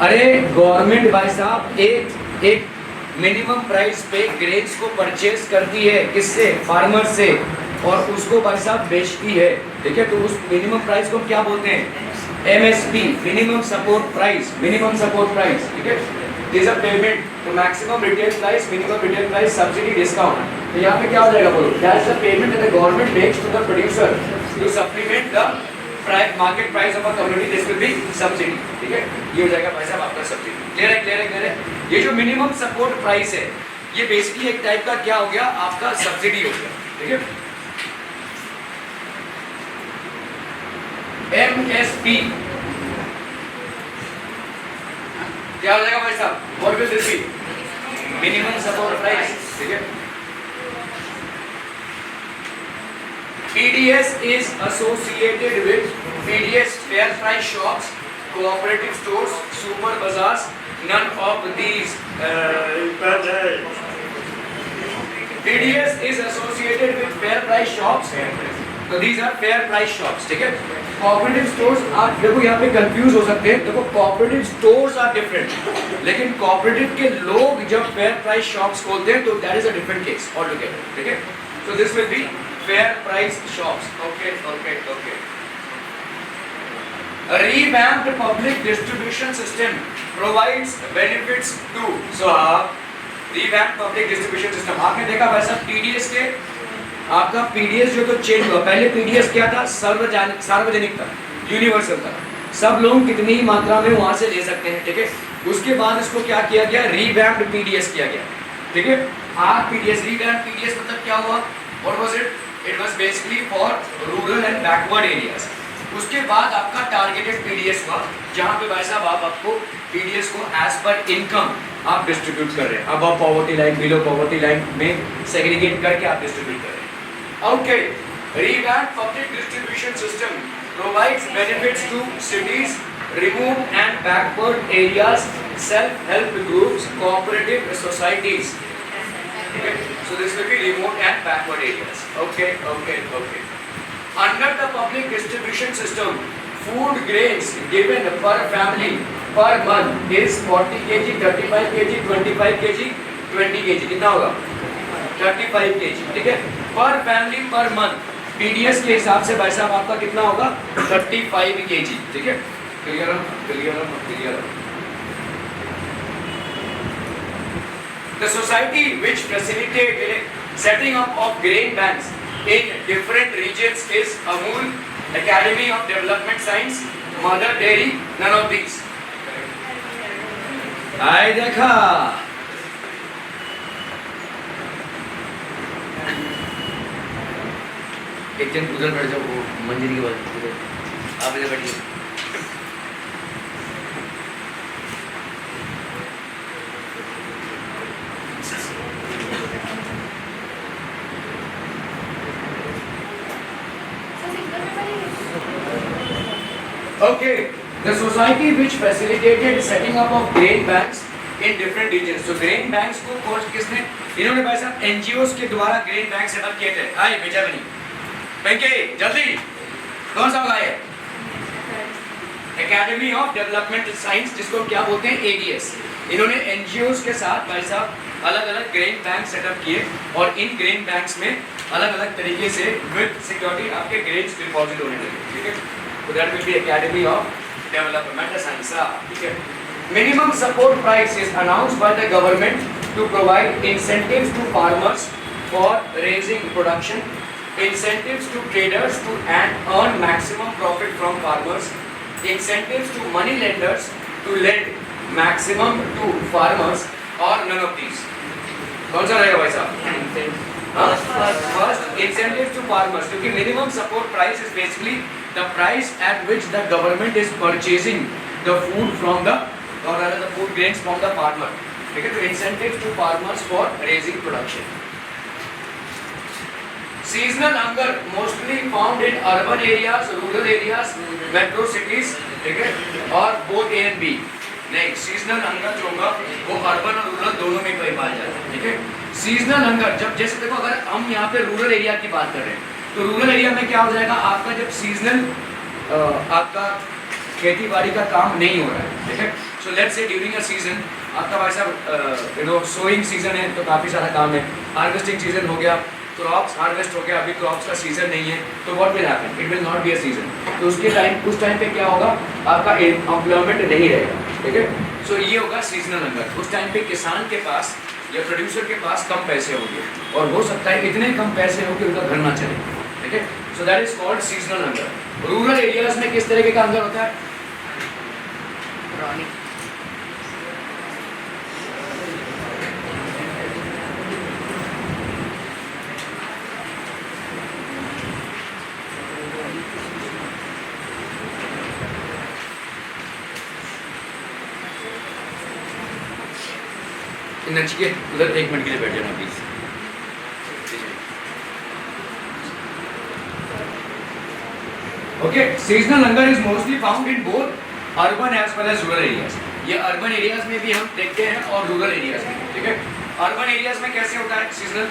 अरे गवर्नमेंट भाई साहब एक मिनिमम प्राइस पे ग्रेन्स को परचेज करती है, किससे? फार्मर से, और उसको भाई साहब बेचती है। ठीक है, तो उस मिनिमम प्राइस को क्या बोलते हैं? MSP, minimum support price. ठीक है, दिस अ पेमेंट तो maximum retail price, minimum retail price, subsidy, discount. तो यहाँ पे क्या हो जाएगा बोलो? That's the payment that the government makes to the producer to supplement the market price of a community, this will be subsidy. ठीक है, ये हो जाएगा भाई साहब आपका सब्सिडी। क्लियर है? ये जो मिनिमम सपोर्ट प्राइस है ये बेसिकली एक टाइप का क्या हो गया, आपका सब्सिडी हो गया, ठीक है। MSP क्या हो जाएगा भाई साहब, what will this be, minimum support price, ठीक है। PDS is associated with PDS fair price shops, cooperative stores, super bazaars. None of these PDS is associated with fair price shops. So these are fair price shops, ठीक है। Cooperative stores, आप देखो यहाँ पे कंफ्यूज हो सकते हैं। देखो cooperative stores are different, लेकिन cooperative के लोग जब fair price shops खोलते हैं तो that is a different case altogether, ठीक है। So this will be fair price shops. Okay. A revamped public distribution system provides benefits to. So revamped public distribution system. आपने देखा वैसा PDS के, आपका PDS जो तो चेंज हुआ। पहले PDS क्या था, सार्वजनिक था, यूनिवर्सल था, सब लोग कितनी ही मात्रा में वहां से ले सकते हैं, ठीक है। उसके बाद इसको क्या किया गया, revamped PDS किया गया, ठीक है। RPDS, revamped PDS मतलब क्या हुआ, what was it? It was basically for rural and backward areas. उसके बाद आपका टारगेटेड PDS हुआ, जहाँ पे भाई साहब आप आपको PDS को as per income आप डिस्ट्रीब्यूट कर रहे हैं, अब आप poverty line, below poverty line में सेग्रीगेट करके आप डिस्ट्रीब्यूट कर रहे हैं। Okay, revamped public distribution system provides benefits to cities, remote and backward areas, self-help groups, cooperative societies. Okay, so this will be remote and backward areas. Okay. Under the public distribution system, food grains given per family per month is 40 kg, 35 kg, 25 kg, 20 kg. कितना होगा? 35 kg, ठीक है। Per family per month, PDS के हिसाब से भाई साहब आपका कितना होगा? 35 kg, ठीक है। Clear. The society which facilitated setting up of grain banks in different regions is Amul, Academy of Development Science, Mother Dairy, none of these. आई देखा, एक दिन उधर बैठ जाओ, वो मंदिर के बाद उधर, आप इधर बैठिए। Okay, the society which facilitated setting up of grain banks in different regions. So grain banks को खोज किसने? इन्होंने भाई साहब NGOs के द्वारा grain bank सेटअप किए थे। आइए बेटा बनी, बेंके जल्दी, कौन सा होगा ये? Academy of Development Science, जिसको क्या बोलते हैं, ADS। इन्होंने NGOs के साथ भाई साहब अलग अलग ग्रेन बैंक सेटअप किए, और इन ग्रेन बैंक्स में अलग अलग तरीके से विद सिक्योरिटी आपके ग्रेन्स डिपॉजिट होने लगे, ठीक है। So that will be Academy of Development Science, ठीक है। Minimum support price is announced by the government to provide incentives to farmers for raising production, incentives to traders to earn maximum profit from farmers, incentives to money lenders to lend maximum to farmers, or none of these. कौन सा रहेगा भाई साहब? First, incentives to farmers, क्योंकि minimum support price is basically the price at which the government is purchasing the food from the, or rather the food grains from the farmer, ठीक है। तो incentives to farmers for raising production. Seasonal hunger mostly found in urban areas, rural areas, metro cities, ठीक है, और both A and B. नहीं, सीजनल हंगर जो होगा वो अर्बन और रूरल दोनों में कहीं पाया जाता है, ठीक है। सीजनल हंगर जब, जैसे देखो अगर हम यहाँ पे रूरल एरिया की बात कर रहे हैं, तो रूरल एरिया में क्या हो जाएगा, आपका जब सीजनल आपका खेती बाड़ी का काम नहीं हो रहा है, ठीक है। So let's say during a season आपका भाई साहब सोइंग सीजन है तो काफ़ी सारा काम है, हार्वेस्टिंग सीजन हो गया, क्रॉप्स हार्वेस्ट हो गया, अभी क्रॉप्स का सीजन नहीं है, तो what will happen, it will not be a season. तो उस टाइम पे क्या होगा, आपका एम्प्लॉयमेंट नहीं रहेगा, ठीक है। सो ये होगा सीजनल हंगर। उस टाइम पे किसान के पास या प्रोड्यूसर के पास कम पैसे होंगे, और हो सकता है इतने कम पैसे हो कि उनका घर ना चले, ठीक है। So that is called seasonal hunger. Rural areas में किस तरीके का हंगर होता है? नचिकेत उधर 1 मिनट के लिए बैठ जाना please. Okay, seasonal hunger is mostly found in both urban as well as rural areas. ये अर्बन एरियाज में भी हम देखते हैं और रूरल एरियाज में, ठीक है। अर्बन एरियाज में कैसे होता है सीजनल,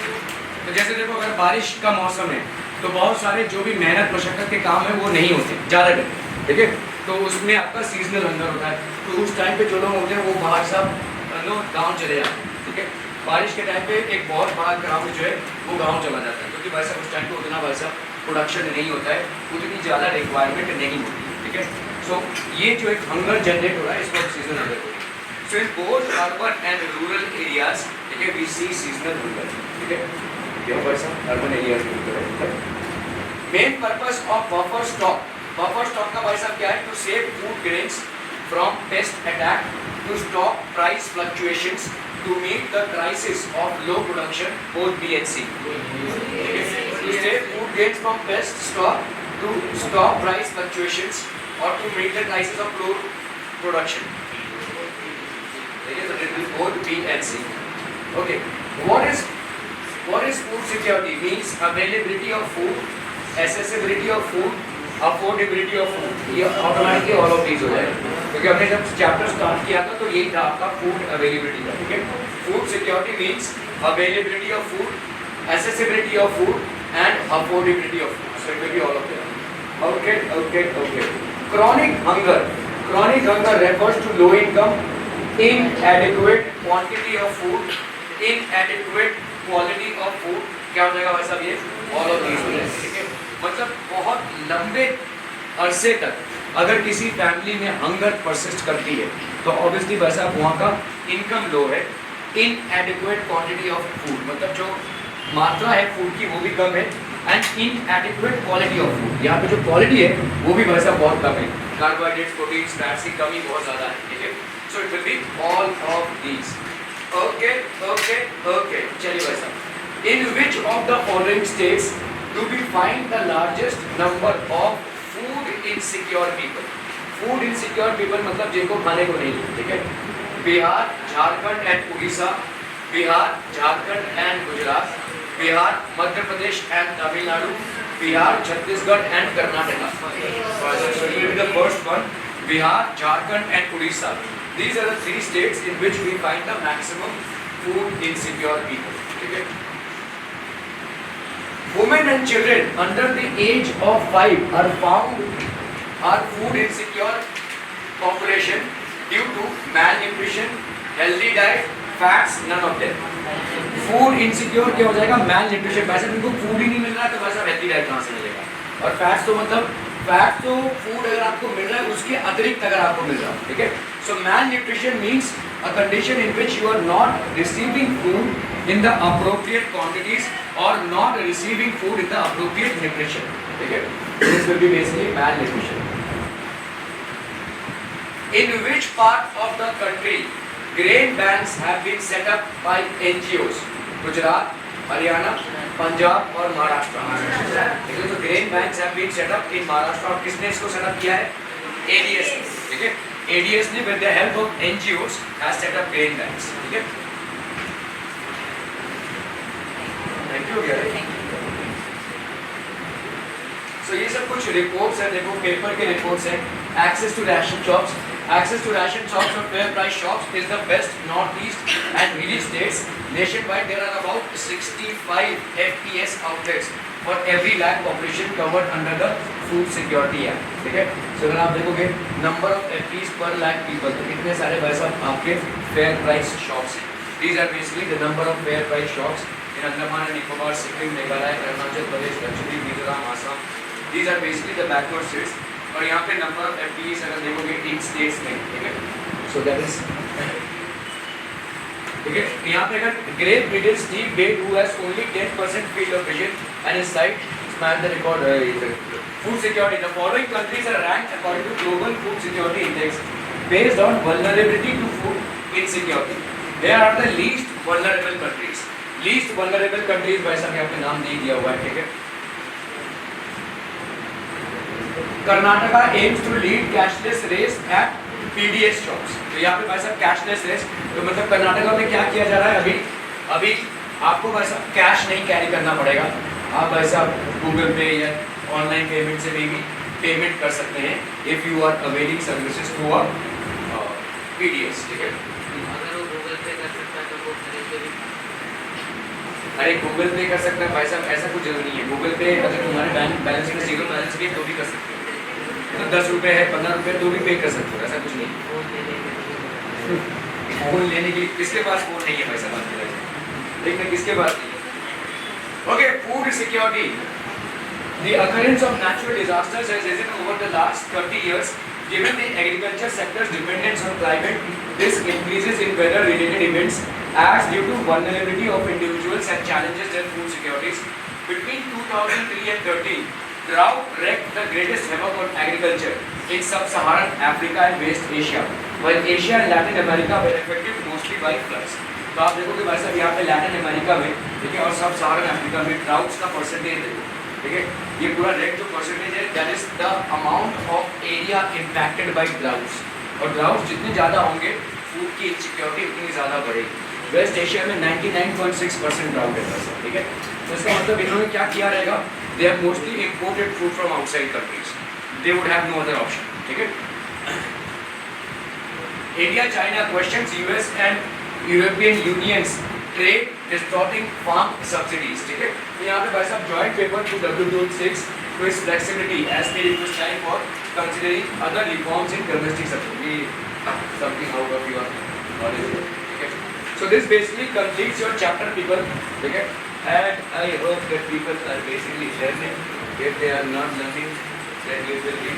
तो जैसे देखो अगर बारिश का मौसम है तो बहुत सारे जो भी मेहनत मशक्कत के काम है वो नहीं होते ज़्यादा टाइम, ठीक है, तो उसमें आपका सीजनल हंगर होता है। तो उस टाइम पे जो लोग होते हैं वो बाहर सब लोग गाँव चले जाते हैं, ठीक है। बारिश के टाइम पे एक बहुत बड़ा ग्राउंड जो है वो गाँव चला जाता है, क्योंकि वैसा उस टाइम पे उतना वैसा प्रोडक्शन नहीं होता है, उतनी ज़्यादा रिक्वायरमेंट नहीं होती है, ठीक है। सो ये जो एक हंगर जनरेट हो रहा है इसको सीजनल हंगर हो रहा है। So in both urban and rural areas, ठीक है, वी सी सीजनल हंगर, ठीक है। ये वैसा अर्बन एरियाज में होता है। Main purpose of buffer stock का भाई साहब क्या है, to save food grains from pest attack, to stop price fluctuations, to meet the crisis of low production both B and C. To save food grains from pest stock, to stop price fluctuations, or to meet the crisis of low production. Okay, so it will both B and C. Okay, what is food security? Means availability of food, accessibility of food, affordability of food. ये ऑटोमेटिकली ऑल ऑफ दीज हो जाएगा, क्योंकि हमने जब चैप्टर स्टार्ट किया था तो यही था आपका फूड अवेलेबिलिटी का, ठीक है। Food security means availability of food, accessibility of food and affordability of food, so it will be all of them. Okay. Chronic hunger refers to low income, inadequate quantity of food, inadequate quality of food. क्या हो जाएगा भाई साहब, ये ऑल ऑफ दीज हो जाएगा, ठीक है। मतलब बहुत लंबे अरसे तक अगर किसी फैमिली में हंगर परसिस्ट करती है तो ऑब्वियसली वैसा वहाँ का इनकम लो है। इनएडिक्वेट क्वांटिटी ऑफ फूड मतलब जो मात्रा है फूड की वो भी कम है, एंड इनएडिक्वेट क्वालिटी ऑफ फूड, यहाँ पे जो क्वालिटी है वो भी वैसा बहुत कम है। कार्बोहाइड्रेट्स, प्रोटीन्स, फैट्स की कमी बहुत ज़्यादा है, ठीक है। So it will be all of these. Okay, चलिए वैसा। In which of the following states do we find the largest number of food insecure people? Food insecure people मतलब जिनको खाने को नहीं, ठीक है। Bihar, Jharkhand and Orissa, Bihar, Jharkhand and Gujarat, Bihar, Madhya Pradesh and Tamil Nadu, Bihar, Chhattisgarh and Karnataka. So it will be the first one, Bihar, Jharkhand and Orissa. These are the three states in which we find the maximum food insecure people, ठीक है। Women and children under the age of 5 are food insecure population due to malnutrition, healthy diet, fats, none of them. Food insecure क्या हो जाएगा? Malnutrition, वैसे उनको फूड ही नहीं मिल रहा तो वैसा हेल्दी डाइट कहाँ से मिलेगा? और फैट्स तो मतलब फैट तो फूड अगर आपको मिल रहा है उसके अतिरिक्त अगर आपको मिल रहा है, ठीक है। सो malnutrition means a condition in which you are not receiving food in the appropriate quantities or not receiving food in the appropriate nutrition, ठीक है। This will be basically malnutrition. In which part of the country grain banks have been set up by NGOs? Gujarat, Haryana, Punjab और महाराष्ट्र। ठीक है, तो grain banks have been set up in Maharashtra. और किसने इसको सेट अप किया है? एडीएस ने, ठीक है। एडीएस ने with the help of NGOs has set up grain banks, ठीक है। थैंक यू गया। सो ये सब कुछ रिपोर्ट्स है, देखो पेपर के रिपोर्ट्स हैं। Access to ration shops, access to ration shops or fair price shops is the best northeast and hilly states. Nationwide there are about 65 FPS outlets for every lakh population covered under the food security act, ठीक है। so अगर आप देखोगे number of FPs per lakh people तो कितने सारे वैसा आपके fair price shops हैं। These are basically the number of fair price shops in Andaman and Nicobar, Sikkim, Meghalaya, Arunachal Pradesh, Lakshadweep, Mizoram, Assam. These are basically the backward states. और यहाँ पे नंबर ऑफ एफपीएस अगर देखोगे इन स्टेट्स में, ठीक है। सो दैट इज, ठीक है। यहाँ पे अगर great British Steve Bate who has only 10% field of vision and his sight smash the record food security. The following countries are ranked according to global food security index based on vulnerability to food insecurity. There are the least vulnerable countries. Least vulnerable countries वैसा कि आपने नाम नहीं दिया हुआ है, ठीक है। Karnataka aims to lead cashless race at PDS jobs। तो यहाँ पे भाई साहब कैशलेस है, तो मतलब कर्नाटका में क्या किया जा रहा है अभी आपको भाई साहब कैश नहीं कैरी करना पड़ेगा, आप भाई साहब गूगल पे या ऑनलाइन पेमेंट से भी पेमेंट कर सकते हैं if you are availing services through a PDS, ठीक है। अगर वो गूगल पे कर सकता है तो वो खरीद के भी अरे गूगल पे कर सकता है भाई साहब, ऐसा कुछ जरूरी नहीं है। गूगल पे अगर तुम्हारे बैंक बैलेंस में जीरो बैलेंस भी है तो भी कर सकते हो, तो 10 रुपये है 15 रुपये तो भी पे कर सकते हो, ऐसा कुछ नहीं है। फोन ले लेंगे। फोन लेने के लिए किसके पास फोन नहीं है भाई साहब आपके पास, देखना किसके पास नहीं है। Okay, food security. The occurrence of natural disasters has risen over the last 30 years. Given the agriculture sector's dependence on climate, this increases in weather-related events adds due to vulnerability of individuals and challenges their food securities. Between 2003 and 13, drought wreaked the greatest havoc on agriculture in sub-Saharan Africa and West Asia, while Asia and Latin America were affected mostly by floods. तो आप देखोगे भाई साहब यहाँ पे लैटिन अमेरिका में, ठीक है, और सब सहारन अफ्रीका में ड्राउट्स का परसेंटेज देखो, ठीक है, ये पूरा रेट जो परसेंटेज है that is the amount of area impacted by droughts, और ड्राउट्स जितने ज़्यादा होंगे फूड की इनसिक्योरिटी उतनी ज़्यादा बढ़ेगी। वेस्ट एशिया में 99.6% ड्राउट है भाई साहब, ठीक है। तो इसका मतलब इन्होंने क्या किया रहेगा, they have mostly imported food from outside countries, they would have no other option, ठीक है। India China questions US and European unions trade distorting farm subsidies, ठीक है। तो यहाँ पे भाई साहब joint paper to WTO6 to its flexibility as per it was time for considering other reforms in domestic subsidy, something out of your knowledge, ठीक है। So this basically completes your chapter people, ठीक है, and I hope that people are basically learning. If they are not learning, then you will be